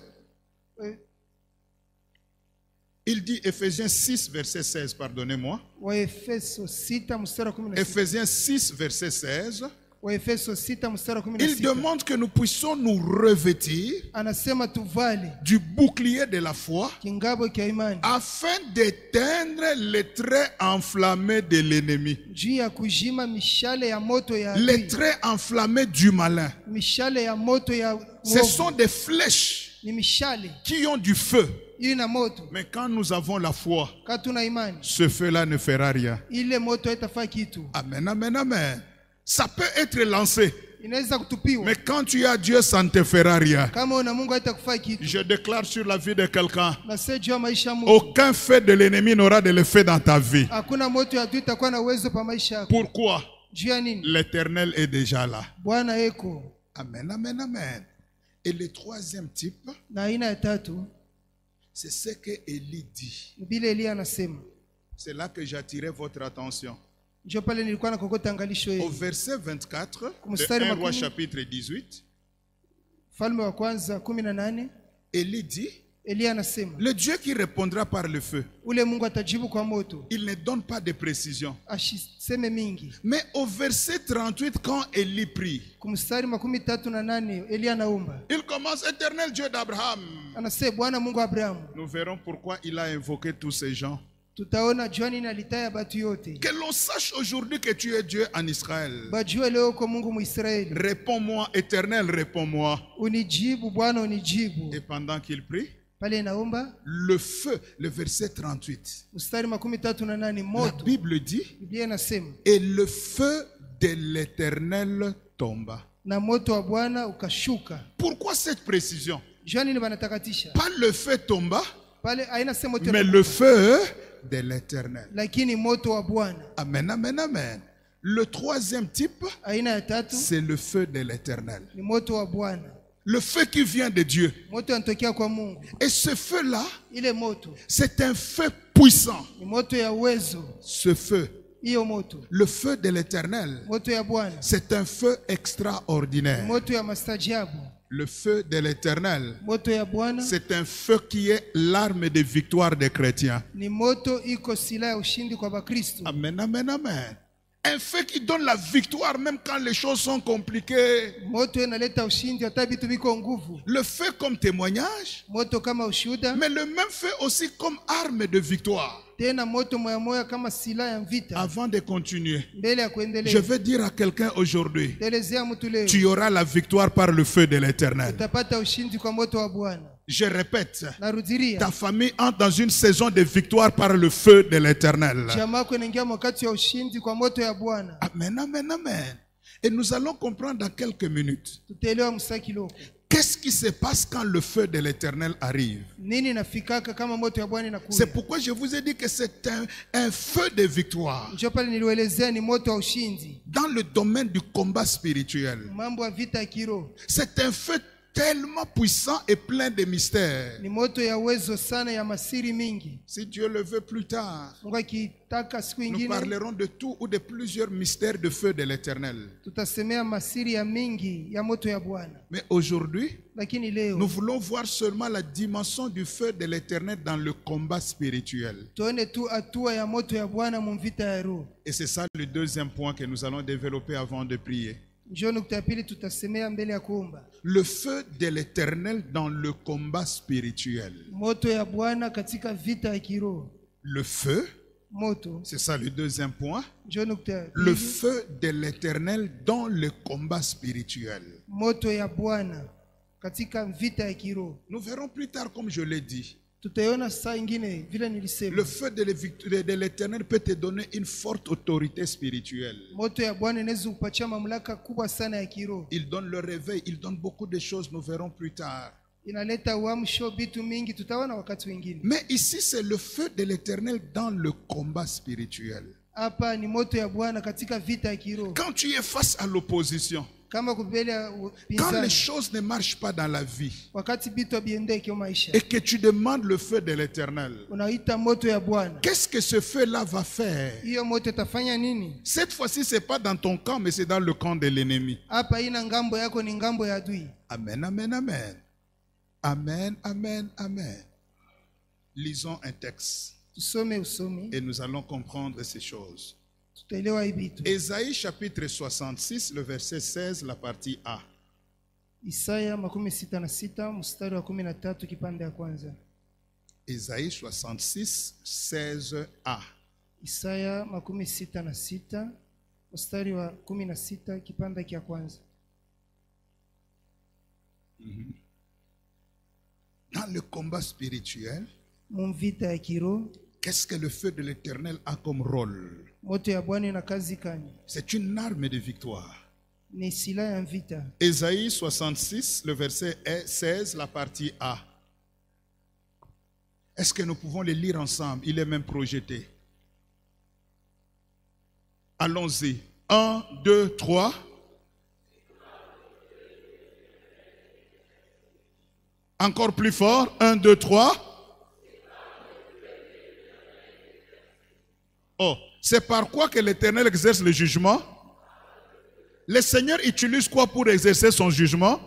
Il dit Ephésiens 6, verset 16, pardonnez-moi. Waefeso 6 mstari wa 16. Ephésiens 6, verset 16. Waefeso 6 mstari wa Il 16. demande que nous puissions nous revêtir Anasema tuvale du bouclier de la foi kingabo cha imani afin d'éteindre les traits enflammés de l'ennemi. juu ya kujima mishale ya moto ya Les adui. traits enflammés du malin. Mishale ya moto ya Ce uovu. sont des flèches Ni mishale qui ont du feu. ili na moto. Mais quand nous avons la foi, Katuna imani, ce feu-là ne fera rien. ile moto haitafaa kitu. Amen, amen, amen. Ça peut être lancé. Inaweza kutupiwa, Mais quand tu as Dieu, ça ne te fera rien. kama una Mungu haitakufaa kitu. Je déclare sur la vie de quelqu'un, Na sasa juu ya maisha ya Mungu, aucun feu de l'ennemi n'aura de l'effet dans ta vie. hakuna moto ya adui itakuwa na uwezo pa maisha yako. Pourquoi? Juu ya nini? L'Éternel est déjà là. Bwana eko. Amen, amen, amen. Et le troisième type, Na aina ya tatu c'est ce que Élie dit. ni vile Elia anasema. C'est là que j'attirais votre attention. Ndio pale nilikuwa na kokota angalisho Au hili. verset 24 Mstari de 1 makumi- Roi chapitre 18, Falme wa kwanza 18, Élie dit, Elia anasema, le Dieu qui répondra par le feu, ule Mungu atajibu kwa moto. il ne donne pas de précision. Asiseme mingi. Mais au verset 38, quand Élie prie, Kumstari 38 Elia anaomba. il commence, Éternel Dieu d'Abraham. Anasema Bwana Mungu wa Abrahamu. Nous verrons pourquoi il a invoqué tous ces gens. Tutaona juani na litaya batu yote. Que l'on sache aujourd'hui que tu es Dieu en Israël. Bajue leo kwa Mungu Mwisraeli. Réponds-moi, Éternel, réponds-moi. Unijibu Bwana, unijibu. Et pendant qu'il prie, Pale naomba, le feu, le verset 38, mstari 38 la moto. Bible dit, Biblia inasema, et le feu de l'Éternel tomba. na moto wa Bwana ukashuka. Pourquoi cette précision? Juani ni banatakatisha. Pas le feu tomba, Pale haina sema moto, mais le feu de l'Éternel. lakini moto wa Bwana. Amen, amen, amen. Le troisième type, Aina ya tatu c'est le feu de l'Éternel. ni moto wa Bwana. Le feu qui vient de Dieu. Moto yanatokea kwa Mungu. Et ce feu-là, Ile moto c'est un feu puissant. ni moto ya uwezo. Ce feu, Hiyo moto, le feu de l'Éternel, moto ya Bwana, c'est un feu extraordinaire. moto ya mastajabu. Le feu de l'Éternel, Moto ya Bwana c'est un feu qui est l'arme de victoire des chrétiens. ni moto iko silaha ya ushindi kwa Bakristo. Amen, amen, amen. Un feu qui donne la victoire même quand les choses sont compliquées. Moto inaleta ushindi hata vitu viko nguvu. Le feu comme témoignage, Moto kama ushuhuda, mais le même feu aussi comme arme de victoire. tena moto moya moya kama silaha ya vita. Avant de continuer, Mbele ya je kuendelea, veux dire à quelqu'un aujourd'hui, telezea mtu leo, tu auras la victoire par le feu de l'Éternel. utapata ushindi kwa moto wa Bwana. Je répète, Narudiria, ta famille entre dans une saison de victoire par le feu de l'Éternel. jamaa yako inaingia wakati wa ushindi kwa moto ya Bwana. Amen, amen, amen. Et nous allons comprendre dans quelques minutes. Tutaelewa msaki loko. Qu'est-ce qui se passe quand le feu de l'Éternel arrive? Nini nafikaka kama moto ya Bwana C'est inakuja? pourquoi je vous ai dit que c'est un feu de victoire Ndio pale nilielezea ni moto wa ushindi. dans le domaine du combat spirituel. Mambo ya vita ya kiroho. C'est un feu tellement puissant et plein de mystères. Ni moto ya uwezo sana ya masiri mingi. Si Dieu le veut plus tard, Mungu akitaka siku nous ingine parlerons de tout ou de plusieurs mystères de feu de l'Éternel. tutasemea masiri ya mingi ya moto ya Bwana. Mais aujourd'hui, Lakini nous leo voulons voir seulement la dimension du feu de l'Éternel dans le combat spirituel. tuone tu hatua ya moto ya Bwana mu vita ya roho. Et c'est ça le deuxième point que nous allons développer avant de prier. Njoo nukta ya pili tutasemea mbele ya kuomba. Le feu de l'Éternel dans le combat spirituel. Moto ya Bwana katika vita ya kiroho. Le feu moto C'est ça le deuxième point. njo nukta ya Le pili. feu de l'Éternel dans le combat spirituel. Moto ya Bwana katika vita ya kiroho. Nous verrons plus tard, comme je l'ai dit. Tutaiona saa ingine vile nilisema. Le feu de l'Éternel peut te donner une forte autorité spirituelle. Moto ya Bwana inaweza kupatia mamlaka kubwa sana ya kiroho. Il donne le réveil, il donne beaucoup de choses, nous verrons plus tard. Inaleta uamsho vitu mingi, tutaona wakati wengine. Mais ici, c'est le feu de l'Éternel dans le combat spirituel. Hapa ni moto ya Bwana katika vita ya kiroho. Quand tu es face à l'opposition, Kama kubele quand les upinzani, choses ne marchent pas dans la vie, wakati vitu biendeke maisha, et que tu demandes le feu de l'Éternel, unaita moto ya Bwana. qu'est-ce que ce feu-là va faire? Hiyo moto itafanya nini? Cette fois-ci, ce n'est pas dans ton camp, mais c'est dans le camp de l'ennemi. Hapa ina ngambo yako ni ngambo ya adui. Amen, amen, amen. Amen, amen, amen. Lisons un texte Tusome usomi, et nous allons comprendre ces choses. tutaelewa hii vitu. Ésaïe chapitre 66, le verset 16, la partie A. Isaya 66 mstari wa 13 kipande ya kwanza. Ésaïe 66, 16a. Isaya 66 mstari wa 16 kipande ya kwanza. Dans le combat spirituel, Mvita ya kiroho, qu'est-ce que le feu de l'Éternel a comme rôle? moto ya Bwana ina kazi kani? C'est une arme de victoire. Ni silaha ya vita. Ésaïe 66, le verset 16, la partie A. Est-ce que nous pouvons les lire ensemble? Il est même projeté. Allons-y. 1, 2, 3. Encore plus fort. 1, 2, 3. Oh, c'est par quoi que l'Éternel exerce le jugement? Le Seigneur utilise quoi pour exercer son jugement?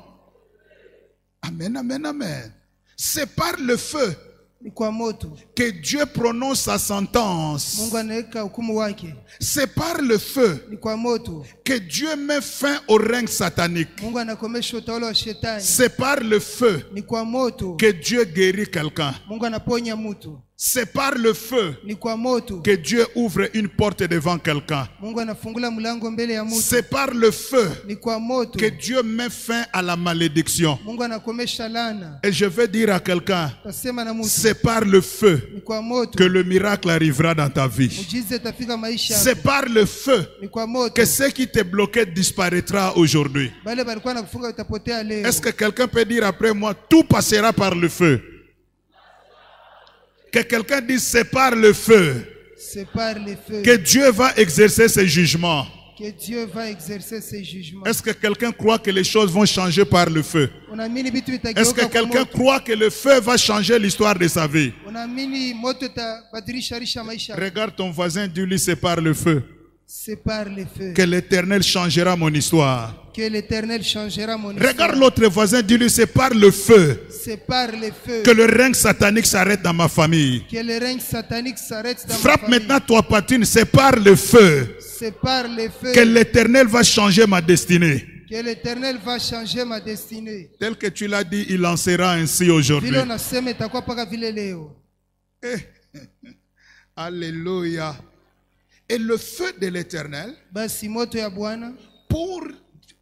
Amen, amen, amen. C'est par le feu Ni kwa moto. que Dieu prononce sa sentence. Mungu anaweka hukumu wake. C'est par le feu Ni kwa moto. que Dieu met fin au règne satanique. Mungu anakomesha utawala wa shetani. C'est par le feu Ni kwa moto. que Dieu guérit quelqu'un. Mungu anaponya mtu. C'est par le feu Ni kwa moto. que Dieu ouvre une porte devant quelqu'un. Mungu anafungula mlango mbele ya mtu. C'est par le feu Ni kwa moto. que Dieu met fin à la malédiction. Mungu anakomesha laana. Et je vais dire à quelqu'un, Tasema na mtu. c'est par le feu Ni kwa moto. que le miracle arrivera dans ta vie. Mujiza itafika maisha yako. C'est par le feu Ni kwa moto. que ce qui te bloquait disparaîtra aujourd'hui. Bale balikuwa nakufunga utapotea leo. Est-ce que quelqu'un peut dire après moi, tout passera par le feu? Que quelqu'un dise, c'est par le feu C'est par le feu que Dieu va exercer ses jugements. que Dieu va exercer ses jugements. Est-ce que quelqu'un croit que les choses vont changer par le feu? Unaamini vitu Est-ce vitageuka que kwa quelqu'un moto? croit que le feu va changer l'histoire de sa vie? Unaamini moto itabadilisha maisha yako? Regarde ton voisin, dis-lui, c'est par le feu C'est par le feu que l'Éternel changera mon histoire. que l'Éternel changera mon histoire. Regarde l'autre voisin, dis-lui, c'est par le feu C'est par le feu que le règne satanique s'arrête dans ma famille. que le règne satanique s'arrête dans ma Frappe famille. maintenant toi patine, c'est par le feu C'est par le feu que l'Éternel va changer ma destinée. que l'Éternel va changer ma destinée. Tel que tu l'as dit, il en sera ainsi aujourd'hui. Vile unasema itakuwa paka vile leo. Alléluia. Et le feu de l'Éternel, Basi moto ya Bwana pour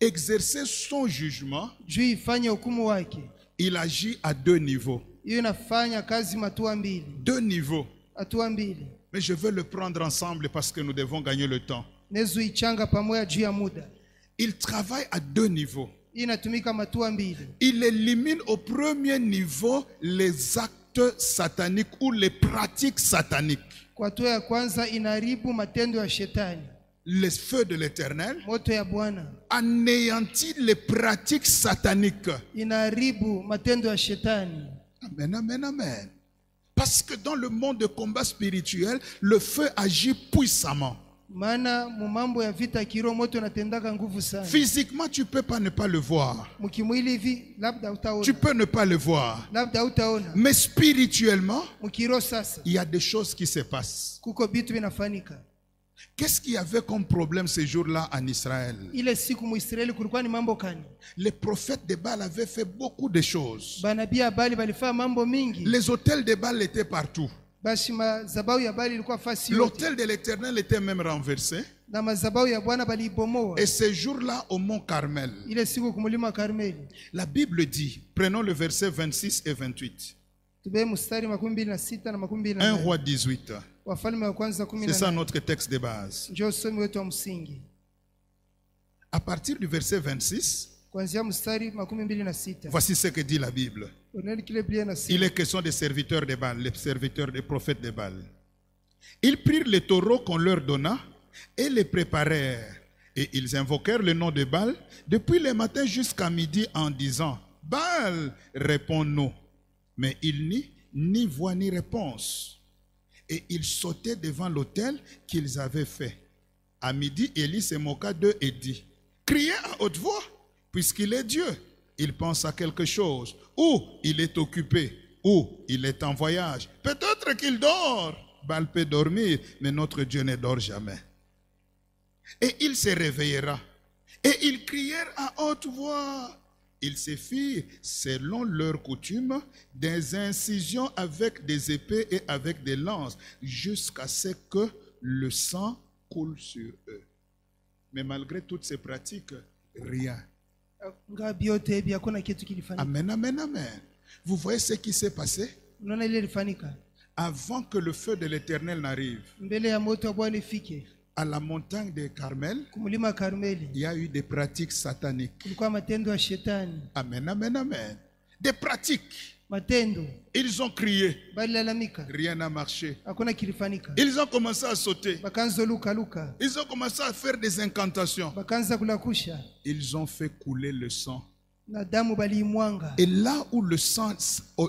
exercer son jugement, juu ifanye hukumu wake. il agit à deux niveaux. Hiyo inafanya kazi matua mbili. Deux niveaux. Hatua mbili. Mais je veux le prendre ensemble parce que nous devons gagner le temps. Nezu ichanga pamoja juu ya muda. Il travaille à deux niveaux. Hii inatumika matua mbili. Il élimine au premier niveau les actes sataniques ou les pratiques sataniques. Kwa hatua ya kwanza inaharibu matendo ya shetani. Le feu de l'Éternel Moto ya Bwana anéantit les pratiques sataniques. inaharibu matendo ya shetani. Amen, amen, amen. Parce que dans le monde de combat spirituel, le feu agit puissamment. Maana mu mambo ya vita kiroho moto unatendaka nguvu sana. Physiquement, tu ne peux pas ne pas le voir. Mukimwili hivi labda utaona. Tu peux ne pas le voir. Labda utaona. Mais spirituellement, Mukiro sasa il y a des choses qui se passent. kuko bitu vinafanyika. Qu'est-ce qu'il y avait comme problème ces jours-là en Israël? Ile siku muisraeli kulikuwa ni mambo kani? Les prophètes de Baal avaient fait beaucoup de choses. Banabii Bali balifanya mambo mingi. Les hôtels de Baal étaient partout. basi madhabahu ya Bali ilikuwa fasi yote, L'autel de l'Éternel était même renversé. na madhabahu ya Bwana baliibomoa Et ce jour-là, au mont Carmel, ile siku kumulima Karmeli. la Bible dit, prenons le verset 26 et 28. Tubee mstari 26 na 1 28. roi 18. Wafalme wa kwanza C'est ça 18. notre texte de base. Ndio somo wetu wa msingi. À partir du verset 26, Kuanzia mstari 26. voici ce que dit la Bible. Unaona kile Biblia inasema. Il est question des serviteurs de Baal, les serviteurs des prophètes de Baal. Ils prirent les taureaux qu'on leur donna et les préparèrent. Et ils invoquèrent le nom de Baal depuis le matin jusqu'à midi en disant, Baal, réponds-nous. Mais il n'y ni voix ni réponse. Et ils sautaient devant l'autel qu'ils avaient fait. À midi, Élie se moqua d'eux et dit, criez à haute voix, puisqu'il est Dieu. Il pense à quelque chose, ou il est occupé, ou il est en voyage. Peut-être qu'il dort. Baal peut dormir, mais notre Dieu ne dort jamais. Et il se réveillera. Et ils crièrent à haute voix. Ils se firent, selon leur coutume, des incisions avec des épées et avec des lances, jusqu'à ce que le sang coule sur eux. Mais malgré toutes ces pratiques, rien. Amen, amen, amen. Vous voyez ce qui s'est passé? Avant que le feu de l'Éternel n'arrive, à la montagne de Carmel, il y a eu des pratiques sataniques. Amen, amen, amen. Des pratiques. Ils ont crié. Rien n'a marché. Ils ont commencé à sauter. Ils ont commencé à faire des incantations. Ils ont fait couler le sang. Et là où le sang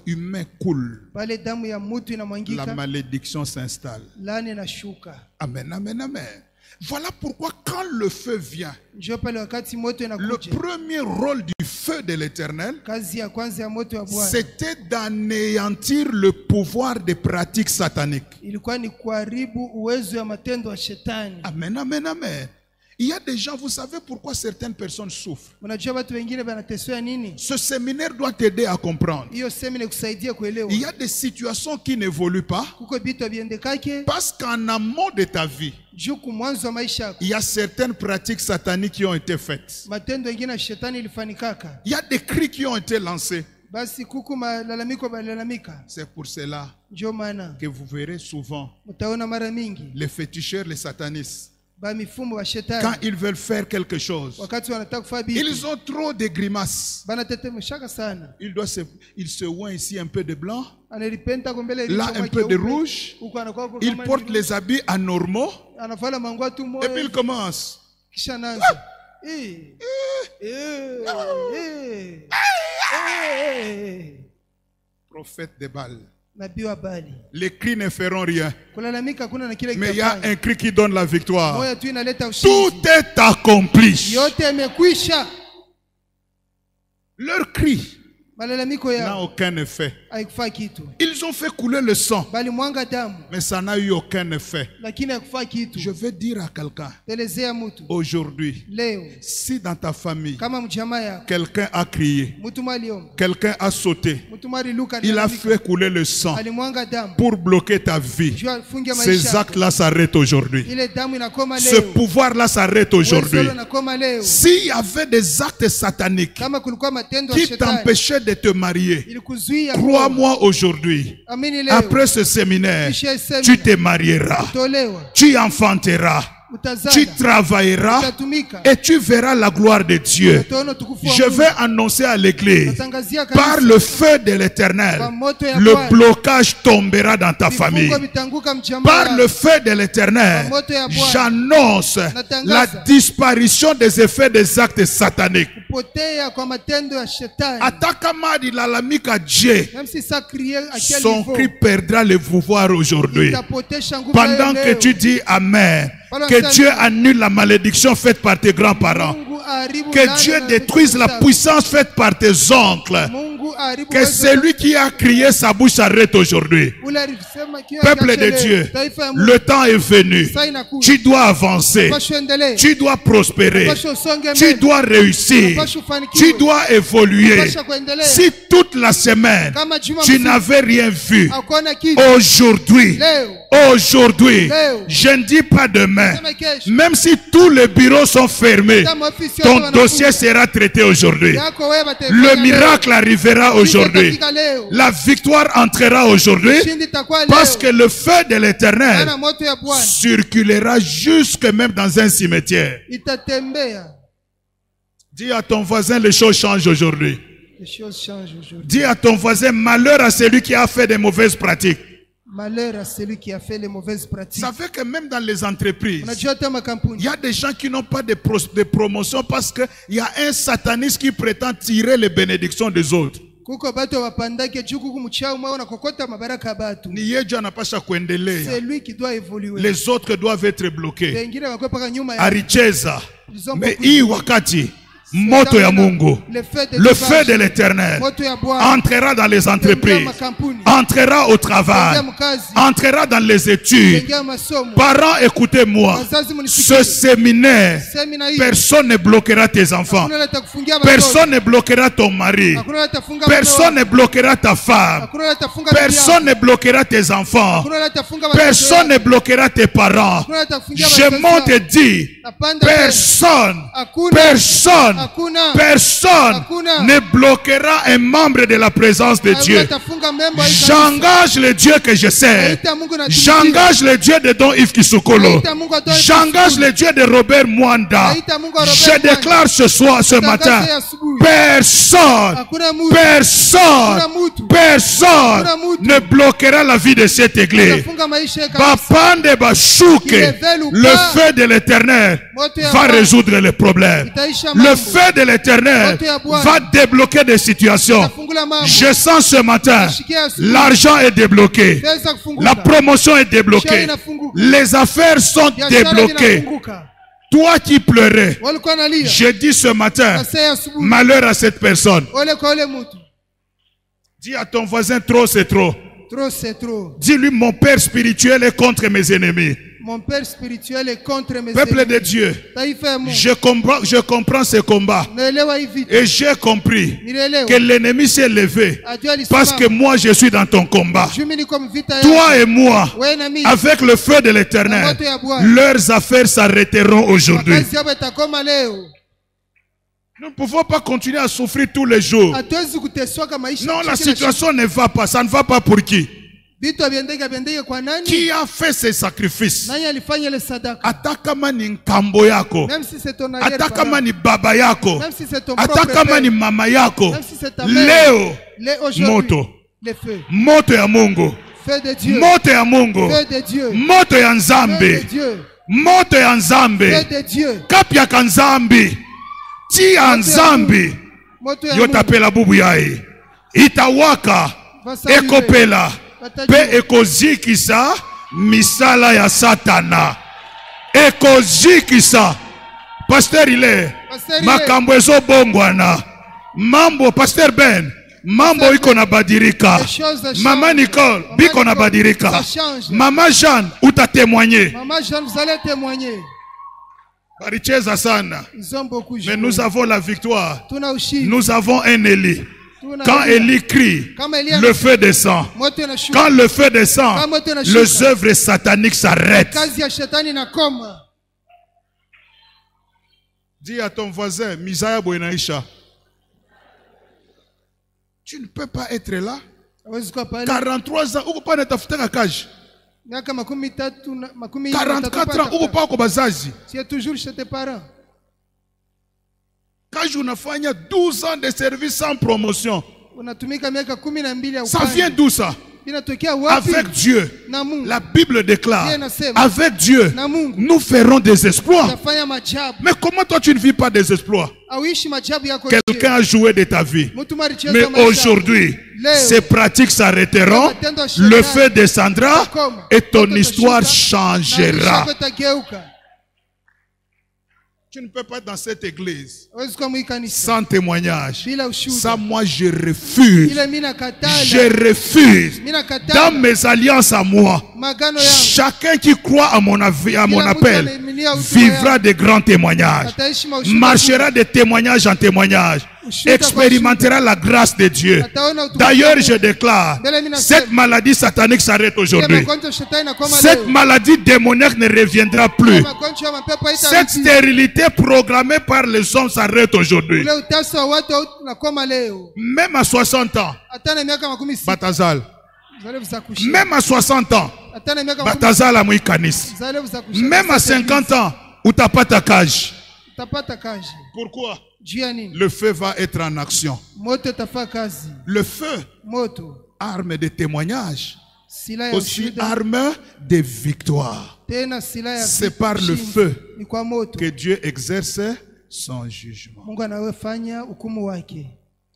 humain coule, la malédiction s'installe. Amen, amen, amen. Voilà pourquoi quand le feu vient, le premier rôle du feu de l'Éternel, c'était d'anéantir le pouvoir des pratiques sataniques. Amen, amen, amen. Il y a des gens, vous savez pourquoi certaines personnes souffrent. Ce séminaire doit t'aider à comprendre. Il y a des situations qui n'évoluent pas parce qu'en amont de ta vie, il y a certaines pratiques sataniques qui ont été faites. Il y a des cris qui ont été lancés. C'est pour cela que vous verrez souvent les féticheurs, les satanistes. Quand ils veulent faire quelque chose, ils ont trop de grimaces. Ils se voient ici un peu de blanc, là un peu de rouge. Ils portent les habits anormaux et puis ils commencent. Prophète de Baal. Les cris ne feront rien. Mais il y a un cri qui donne la victoire. Tout est accompli. Leur cri n'a aucun effet. Ils ont fait couler le sang, mais ça n'a eu aucun effet. Je veux dire à quelqu'un aujourd'hui, si dans ta famille quelqu'un a crié, quelqu'un a sauté, il a fait couler le sang pour bloquer ta vie, ces actes-là s'arrêtent aujourd'hui. Ce pouvoir-là s'arrête aujourd'hui. S'il y avait des actes sataniques qui t'empêchaient de te marier, crois-moi aujourd'hui, après ce séminaire, tu te marieras, tu enfanteras, tu travailleras et tu verras la gloire de Dieu. Je vais annoncer à l'église, par le feu de l'Éternel, le blocage tombera dans ta famille. Par le feu de l'Éternel, j'annonce la disparition des effets des actes sataniques. Atakamadi lalamika Dieu, son cri perdra le pouvoir aujourd'hui. Pendant que tu dis Amen, que Dieu annule la malédiction faite par tes grands-parents. Que Dieu détruise la puissance faite par tes oncles. Que celui qui a crié sa bouche s'arrête aujourd'hui. Peuple de Dieu, le temps est venu. Tu dois avancer. Tu dois prospérer. Tu dois réussir. Tu dois évoluer. Si toute la semaine, tu n'avais rien vu, aujourd'hui, je ne dis pas demain, même si tous les bureaux sont fermés, ton dossier sera traité aujourd'hui. Le miracle arrivera aujourd'hui. La victoire entrera aujourd'hui, parce que le feu de l'Éternel circulera jusque même dans un cimetière. Dis à ton voisin, les choses changent aujourd'hui. Dis à ton voisin, malheur à celui qui a fait des mauvaises pratiques. Malheur à celui qui a fait les mauvaises pratiques. Ça fait que même dans les entreprises, il y a des gens qui n'ont pas de promotion parce qu'il y a un sataniste qui prétend tirer les bénédictions des autres. C'est lui qui doit évoluer. Les autres doivent être bloqués. Aricheza, mais wakati. Moto ya Mungu, le feu de l'Éternel entrera dans les entreprises, entrera au travail, entrera dans les études. Parents, écoutez-moi, ce séminaire, personne ne bloquera tes enfants, personne ne bloquera ton mari, personne ne bloquera ta femme, personne ne bloquera tes enfants, personne ne bloquera tes parents. Je m'en te dis, personne ne bloquera un membre de la présence de Dieu. J'engage le Dieu que je sais. J'engage le Dieu de Don Yves Kisukolo. J'engage le Dieu de Robert Mwanda. Je déclare ce matin, personne ne bloquera la vie de cette église. Bapande Bashouke, le feu de l'Éternel va résoudre les problèmes. Le feu de l'Éternel va débloquer des situations. Je sens ce matin, l'argent est débloqué, la promotion est débloquée, les affaires sont débloquées. Toi qui pleurais, je dis ce matin, malheur à cette personne. Dis à ton voisin, trop c'est trop. Trop c'est trop. Dis-lui, mon père spirituel est contre mes ennemis. Mon père spirituel est contre mes Peuple ennemis. de Dieu, je comprends ce combat. Et j'ai compris que l'ennemi s'est levé parce que moi je suis dans ton combat. Toi et moi, avec le feu de l'Éternel, leurs affaires s'arrêteront aujourd'hui. Nous ne pouvons pas continuer à souffrir tous les jours. Non, la situation ne va pas. Ça ne va pas pour qui? Qui a fait ces sacrifices? Atakama ni nkambo yako, atakama ni baba yako, atakama ni mama yako. Leo moto ya Mungu, moto ya Mungu, moto ya Nzambe, moto ya Nzambe, kapya ka Nzambe, ti ya Nzambe, yotapela bubu yae, itawaka, ekopela, pe ekozikisa misala ya Satana. Ekozikisa. Pasteur ile, makambo ezo bongwana. Mambo, Pasteur Ben, mambo iko na badirika. Mama Nicole, biko na badirika. Mama Jeanne, uta témoigner. Maman Jeanne, vous allez témoigner. Baricheza sana. Mais nous avons la victoire. Nous avons un Élie. Quand Élie crie, le feu descend. Quand le feu descend, les œuvres sataniques s'arrêtent. Dis à ton voisin, Misaya Boenaïcha, tu ne peux pas être là. 43 ans, où pas être à la cage. 44 ans, où pas bazazi. Tu es toujours chez tes parents. Quand je n'ai 12 ans de service sans promotion, ça vient d'où ça? Avec Dieu, la Bible déclare, avec Dieu, nous ferons des exploits. Mais comment toi tu ne vis pas des exploits? Quelqu'un a joué de ta vie. Mais aujourd'hui, ces pratiques s'arrêteront, le feu descendra et ton histoire changera. Tu ne peux pas dans cette église hawezi kuwa mwikanisa sans témoignage. bila ushuhuda. Ça, moi, je refuse. Ile mimi nakatala. Je refuse. Mimi nakatala. Dans mes alliances à moi, Magano yangu. chacun qui croit à mon appel vivra de grands témoignages, Ataishi maushuhuda. marchera de témoignage en témoignage, expérimentera la grâce de Dieu. Ataona utukufu. D'ailleurs, je déclare, Mbele mimi nasema, cette maladie satanique s'arrête ile aujourd'hui. magonjwa shetani inakoma Cette leo. maladie démoniaque ne reviendra plus. Magonjwa ya mapepo Cette haitarudia. stérilité programmée par les hommes s'arrête aujourd'hui. Ule utasa wa watu unakoma leo. Même à 60 ans, Hata na miaka 60. Batazal. Zalevu za kushia. Même à 60 ans, Hata na miaka 60. Batazal a mouillé canis. Zalevu za kushia. Même à 50 ans, où t'as pas ta cage. Utapata kazi. Pourquoi? Juu ya nini? Le feu va être en action. Moto utafaa kazi. Le feu, Moto. arme de témoignage, Silaha ya aussi ushuhuda. arme de victoire. Tena silaha ya C'est par le ushindi. feu Ni kwa moto. que Dieu exerce son jugement. Mungu anawefanya hukumu wake.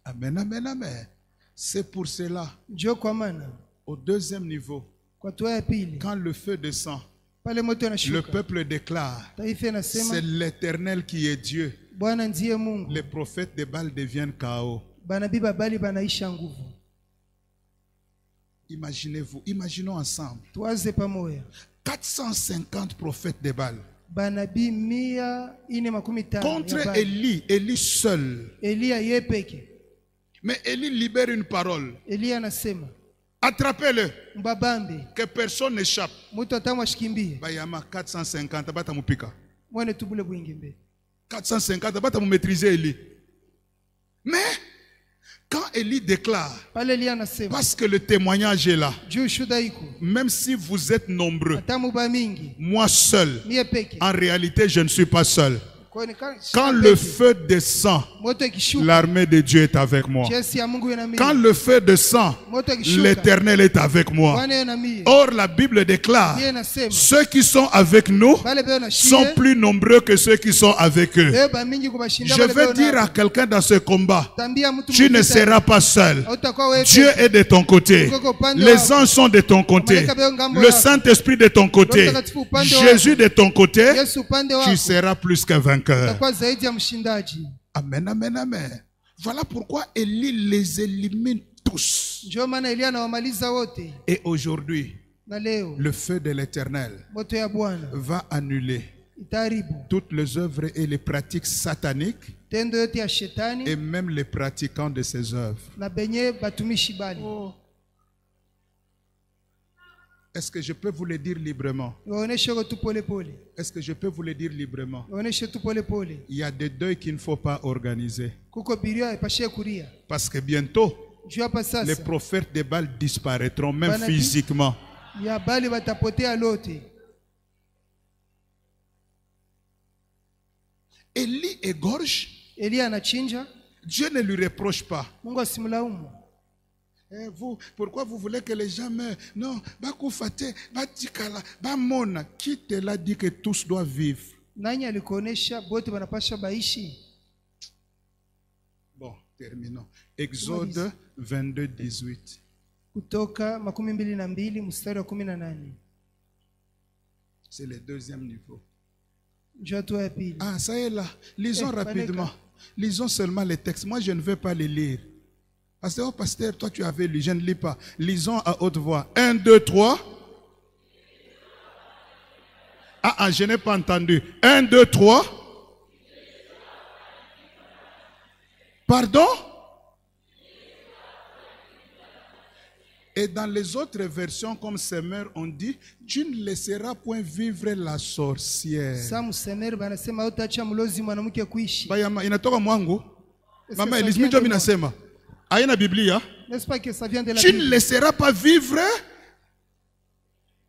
Amen, amen, amen. C'est pour cela, Njoo kwa maana au deuxième niveau, kwa hatua ya pili quand le feu descend, pale moto le unashuka, peuple déclare, taifa inasema c'est l'Éternel qui est Dieu. Bwana ndiye Mungu. Les prophètes de Baal deviennent chaos. Banabii babali banaisha nguvu. Imaginez-vous, imaginons ensemble. Tuwaze pamoja. 450 prophètes de Baal. Banabii 450 Contre Élie, Élie seul. Elia yeye peke. Mais Élie libère une parole. Elia anasema Attrapez-le, mbabambe, que personne n'échappe. mtu atamwashikimbie. Bayama 450, bata mupika. Mwene tubule bwingi mbe. 450, bata maîtriser Élie. Mais, quand Élie déclare, Pale Elia anasema parce que le témoignage est là, juu shuda iko. même si vous êtes nombreux, Atamuba mingi. moi seul, Mie peke. en réalité, je ne suis pas seul. Quand Shida le peke. feu descend, Moto ikishuka, l'armée de Dieu est avec moi. jeshi ya Mungu ina mimi. Quand le feu descend, Moto ikishuka, l'Éternel est avec moi. Bwana yana mimi. Or, la Bible déclare, Yeye anasema ceux qui sont avec nous bale beo na sont shie. plus nombreux que ceux qui sont avec eux. Beba mingi kubashinda Je bale veux beo dire na. à quelqu'un dans ce combat, Tambia mtu tu ne mwingine, seras pas seul. hautakuwa wewe Dieu peke. est de ton côté. Les anges sont de ton côté. Le Saint-Esprit de ton côté. Jésus de ton côté. Yesu upande wako. Tu seras plus que vainqueur. Utakuwa zaidi ya mshindaji. Amen, amen, amen. Voilà pourquoi Élie les élimine tous. Ndio maana Elia anawamaliza wote. Et aujourd'hui, Na leo le feu de l'Éternel moto ya Bwana va annuler itaharibu toutes les œuvres et les pratiques sataniques tendo yote ya shetani et même les pratiquants de ces œuvres. na benye batumishi bali. Est-ce que je peux vous le dire librement? Waoneshe tu pole pole. Est-ce que je peux vous le dire librement? Waoneshe tu pole pole. Il y a des deuils qu'il ne faut pas organiser. Kuko biria ipashie kuria. Parce que bientôt, Juu hapa les sasa prophètes de Baal disparaîtront, même Banabi- physiquement. ya bali watapotea lote. Élie égorge, Elia anachinja, Dieu ne lui reproche pas. Mungu asimlaumu. Eh, vous, pourquoi vous voulez que les gens meurent? Non, Bakoufate, Batikala, Bamona. Qui te l'a dit que tous doivent vivre? Nani alikuonesha bote wanapasha baishi? Bon, terminons. Exode 22, 18. Kutoka 22 mstari wa 18. C'est le deuxième niveau. Njoo hatua ya pili. Ah, ça y est là. Lisons rapidement. Lisons seulement les textes. Moi, je ne veux pas les lire. Parce que, oh, pasteur, toi, tu avais lu. Je ne lis pas. Lisons à haute voix. 1, 2, 3. Ah, je n'ai pas entendu. 1, 2, 3. Pardon? Et dans les autres versions, comme Semeur, on dit, tu ne laisseras point vivre la sorcière. Samu Semer banasema utaacha mlozi mwanamke kuishi. Bayama, inatoka mwangu. Est-ce que Mama, ça Elise, vient de mimi moi? nasema. Aina Biblia. N'est-ce pas que ça vient de la Tu ne Bible? laisseras pas vivre.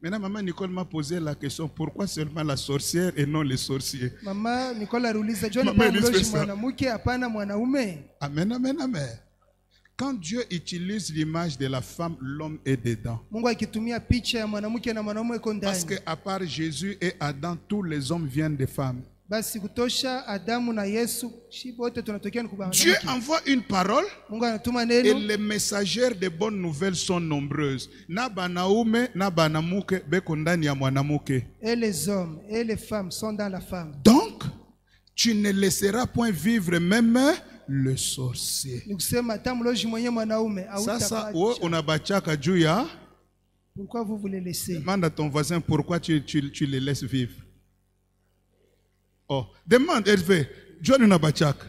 Maintenant, maman Nicole m'a posé la question, pourquoi seulement la sorcière et non les sorciers? Mama Nicole aliuliza John Mama kwa mlozi Elise, mwanamke hapana mwanaume. Amen, amen, amen. Quand Dieu utilise l'image de la femme, l'homme est dedans. Mungu akitumia picha ya mwanamke na mwanaume iko Parce ndani. que à part Jésus et Adam, tous les hommes viennent des femmes. Basi kutosha Adamu na Yesu shi wote tunatokea ni kwa Dieu mwanamke. envoie une parole Mungu anatuma et neno les messagères de bonnes nouvelles sont nombreuses. Na banaume, na banamuke, beko ndani ya mwanamuke. et les hommes et les femmes sont dans la femme. Donc, tu ne laisseras point vivre même le sorcier. Ni kusema hata mloji mwenye mwanaume Sasa hautapata. unabachaka juu ya. Pourquoi vous voulez laisser? Demande à ton voisin pourquoi tu les laisses vivre. Oh, demande Hervé, Dieu nous bachaka.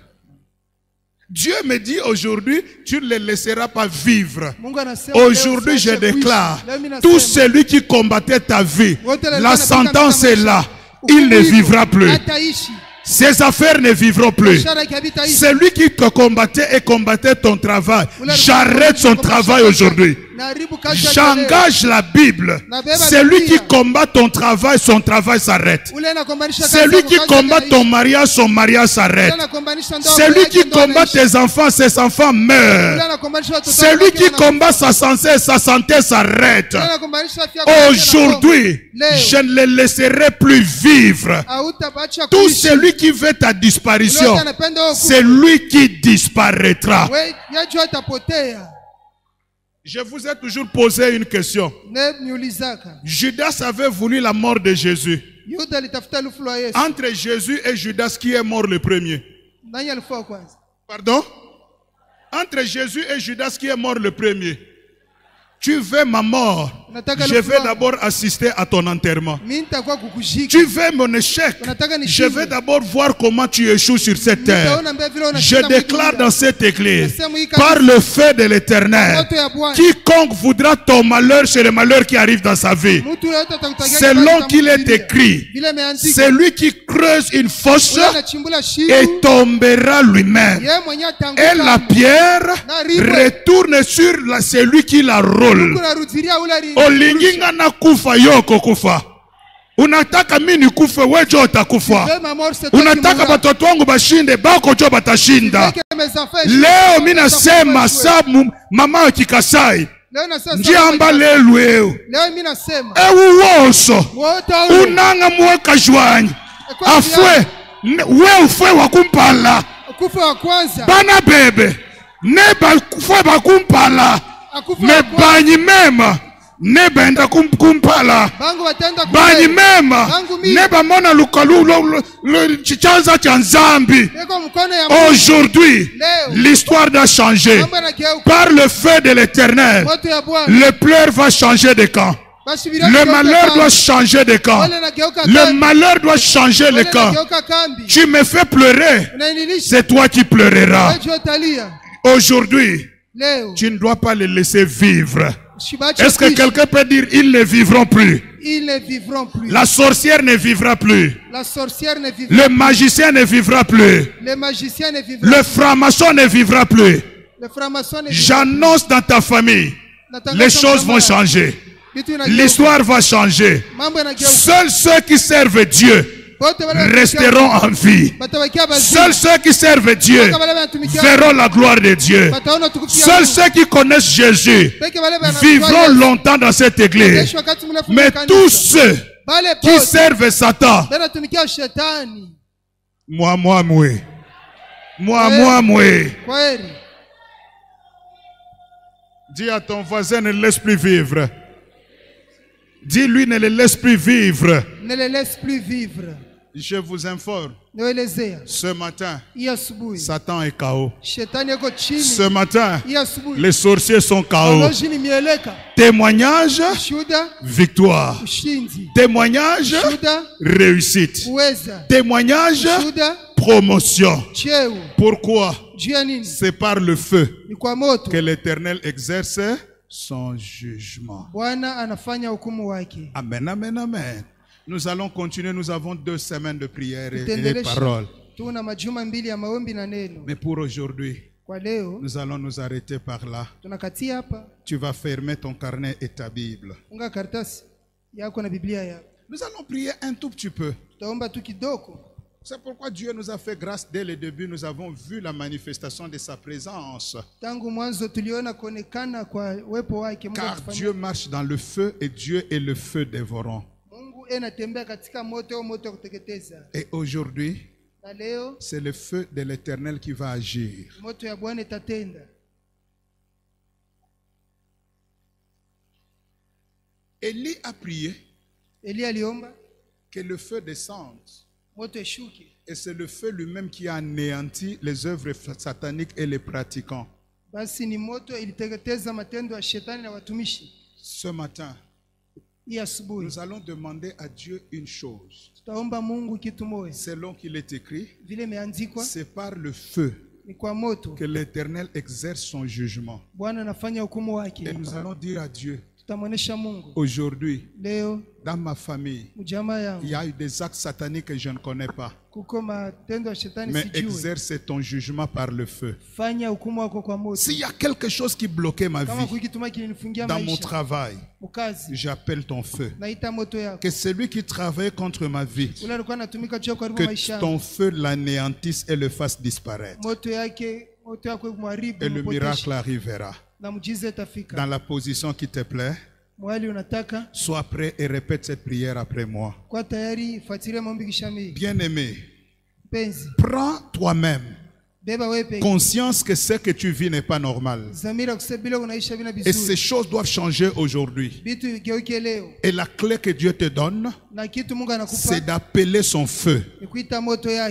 Dieu me dit aujourd'hui, tu ne les laisseras pas vivre. Mungu anasema Aujourd'hui, leo je usiache déclare, kuishi. Leo mimi nasema, tout celui qui combattait ta vie, wote wale la wanapigana sentence katika est là. maisha. Il ne Hukumu iko, vivra plus. hataishi. Ses affaires ne vivront plus. Biashara yake habitaishi. Celui qui te combattait et combattait ton travail, Ule j'arrête son alikuwa travail aujourd'hui. Naharibu kazi yake leo. J'engage la Bible. Nabeba Celui Biblia. qui combat ton travail, son travail s'arrête. Ule anakombanisha kazi Celui yako, qui kazi combat yake ton haishi. mariage, son mariage s'arrête. Ule anakombanisha ndoa Celui yake, qui ndoa combat inaishi. tes enfants, ses enfants Ule meurent. anakombanisha watoto Celui wake, qui wana- combat sa santé s'arrête. Ule anakombanisha afya yake, Aujourd'hui, Leo. je ne les laisserai plus vivre. hautabacha Tout kuishi. celui qui veut ta disparition, Ule anapenda wewe kufa. c'est lui qui disparaîtra. Wewe yajua atapotea. Je vous ai toujours posé une question. Ne niulizaka. Judas avait voulu la mort de Jésus. Yuda alitafuta lufu la Yesu. Entre Jésus et Judas, qui est mort le premier? Nani alikufa kwanza? Pardon? Entre Jésus et Judas, qui est mort le premier? Tu veux ma mort? Unataka Je lufu vais langu. d'abord assister à ton enterrement. Mimi nitakuwa kukushika. Tu veux mon échec? Unataka Je nishinde. vais d'abord voir comment tu échoues sur cette terre. Nitaona mbele vile Je unashinda déclare mwingine. dans cette église, Nasema hii par kanisa, le feu de l'éternel, moto ya Bwana. quiconque voudra ton malheur, c'est le malheur qui arrive dans sa vie. Mtu yote atakutakia Selon kibali qu'il est kitamrudilia. écrit, Vile imeandikwa. celui qui creuse une fosse Ule anachimbula shimo. et tombera lui-même. Yeye mwenyewe Et atanguka. la pierre retourne sur celui qui la roule. Kunarudilia ule ali- Olinginga na kufa yoko kufa. Unataka mimi kufe wewe utakufa. Wewe mama, c'est toi qui Unataka mourras. watoto wangu bashinde bako jo batashinda. Weke mes enfants, Leo je- mimi nasema sabu mama wa Kikasai. Leo nasema Njiamba lelu eu. Leo mimi nasema Ewu woso. wote hao Unanga mweka jwanyi. Afwe. We ufwe wakumpala. kufa wa kwanza Bana bebe. Neba kufwe bakumpala. akufa Me wa kwanza banyi mema. Neba enda kumpala. bangu watenda Banyi mema. bangu mimi Neba mona lukalu chichanza cha nzambi. niko mkono ya Mungu. Aujourd'hui, Leo l'histoire doit changer. mambo yanageuka Par le feu de l'éternel, moto ya Bwana le pleur va changer de camp. basi bila Le kugeuka malheur kambi. doit changer de camp. Wale nageuka Le kambi. malheur doit changer le Wale camp. nageuka kambi. Tu me fais pleurer, Unainilisha c'est toi qui pleureras. wewe utalia Aujourd'hui, leo tu ne dois pas les laisser vivre. shibache Est-ce que kuishi. quelqu'un peut dire ils ne vivront plus? Ils ne vivront plus. La sorcière ne vivra plus. La sorcière ne vivra Le magicien ne vivra plus. le magicien ne vivra Le franc-maçon ne vivra plus. le franc-maçon ne vivra J'annonce dans ta famille, Natangaza les choses vont mama, changer. vitu inageuka. L'histoire va changer. Mambo yanageuka. Seuls ceux qui servent Dieu Wote wale resteront en vie. batabakia bazima. Seuls ceux qui servent Dieu Mpaka wale wanatumikia verront la gloire de Dieu. bataona utukufu ya Seuls Mungu. ceux qui connaissent Jésus Peke wale wanamjua vivront Yesu. longtemps dans cette église. Kesho wakati mrefu Mais mkanisa. tous ceux Bale qui pote servent Satan, banatumikia shetani. moi, moi. Kweli. Dis à ton voisin, ne laisse plus vivre. Dis-lui, ne le laisse plus vivre. Ne les laisse plus vivre. Je vous informe, Niwaelezea. ce matin, Hii asubuhi Satan est KO. shetani yuko chini. Ce matin, Hii asubuhi les sorciers sont KO. Oloji ni mieleka. Témoignage, Ushuhuda, victoire. ushindi. Témoignage, Ushuhuda, réussite. uweza. Témoignage, Ushuhuda, promotion. cheo. Pourquoi? Juu ya nini? C'est par le feu Ni kwa moto. que l'Éternel exerce son jugement. Bwana anafanya hukumu wake. Amen, amen, amen. Nous allons continuer. Nous avons 2 semaines de prière et de Tutendelesha. parole. Tuna majuma 2 ya maombi na neno. Mais pour aujourd'hui, Kwa leo nous allons nous arrêter par là. tunakatia hapa. Tu vas fermer ton carnet et ta Bible. Funga karatasi yako na Biblia yako. Nous allons prier un tout petit peu. Tutaomba tu kidogo. C'est pourquoi Dieu nous a fait grâce dès le début. Nous avons vu la manifestation de sa présence. Tangu mwanzo tuliona kuonekana kwa uwepo wake. Mungu Car anafanya. Dieu marche dans le feu et Dieu est le feu dévorant. Mungu anatembea katika moto au moto wa kuteketeza. Et aujourd'hui, Na leo c'est le feu de l'Éternel qui va agir. moto ya Bwana itatenda. Élie a prié Elia aliomba que le feu descende moto eshuke. Et c'est le feu lui-même qui a anéanti les œuvres sataniques et les pratiquants. Basi ni moto iliteketeza matendo ya shetani na watumishi. Ce matin, Hii asubuhi nous allons demander à Dieu une chose. tutaomba Mungu kitu moja. Selon qu'il est écrit, Vile imeandikwa c'est par le feu ni kwa moto que l'Éternel exerce son jugement. Bwana anafanya hukumu Et wake. nous allons dire à Dieu, Tutamwonesha Mungu aujourd'hui, leo dans ma famille, mjamaa il yangu y a eu des actes sataniques que je ne connais pas. kuko matendo ya shetani Mais sijui. exerce ton jugement par le feu. Fanya hukumu wako kwa moto. S'il y a quelque chose qui bloquait ma Kama vie, kuikituma kilinifungia dans mon maisha travail, mkazi, j'appelle ton feu. naita moto yako. Que celui qui travaille contre ma vie, Ule alikuwa anatumika juu ya kuharibu que maisha ton yangu. feu l'anéantisse et le fasse disparaître. Moto yako kumharibu Et le mpoteshe. miracle arrivera. Na mjiza itafika. Dans la position qui te plaît, Mwali unataka sois prêt et répète cette prière après moi. kwa tayari, fuatilia maombi kishamii. Bien-aimé, Penzi, prends toi-même beba wewe peke. conscience que ce que tu vis n'est pas normal. Zamira kusebila unaisha bila Et ces vizuri. choses doivent changer aujourd'hui. Vitu vigeuke leo. Et la clé que Dieu te donne, Na kitu Mungu anakupa c'est d'appeler son feu. ni kuita moto yake.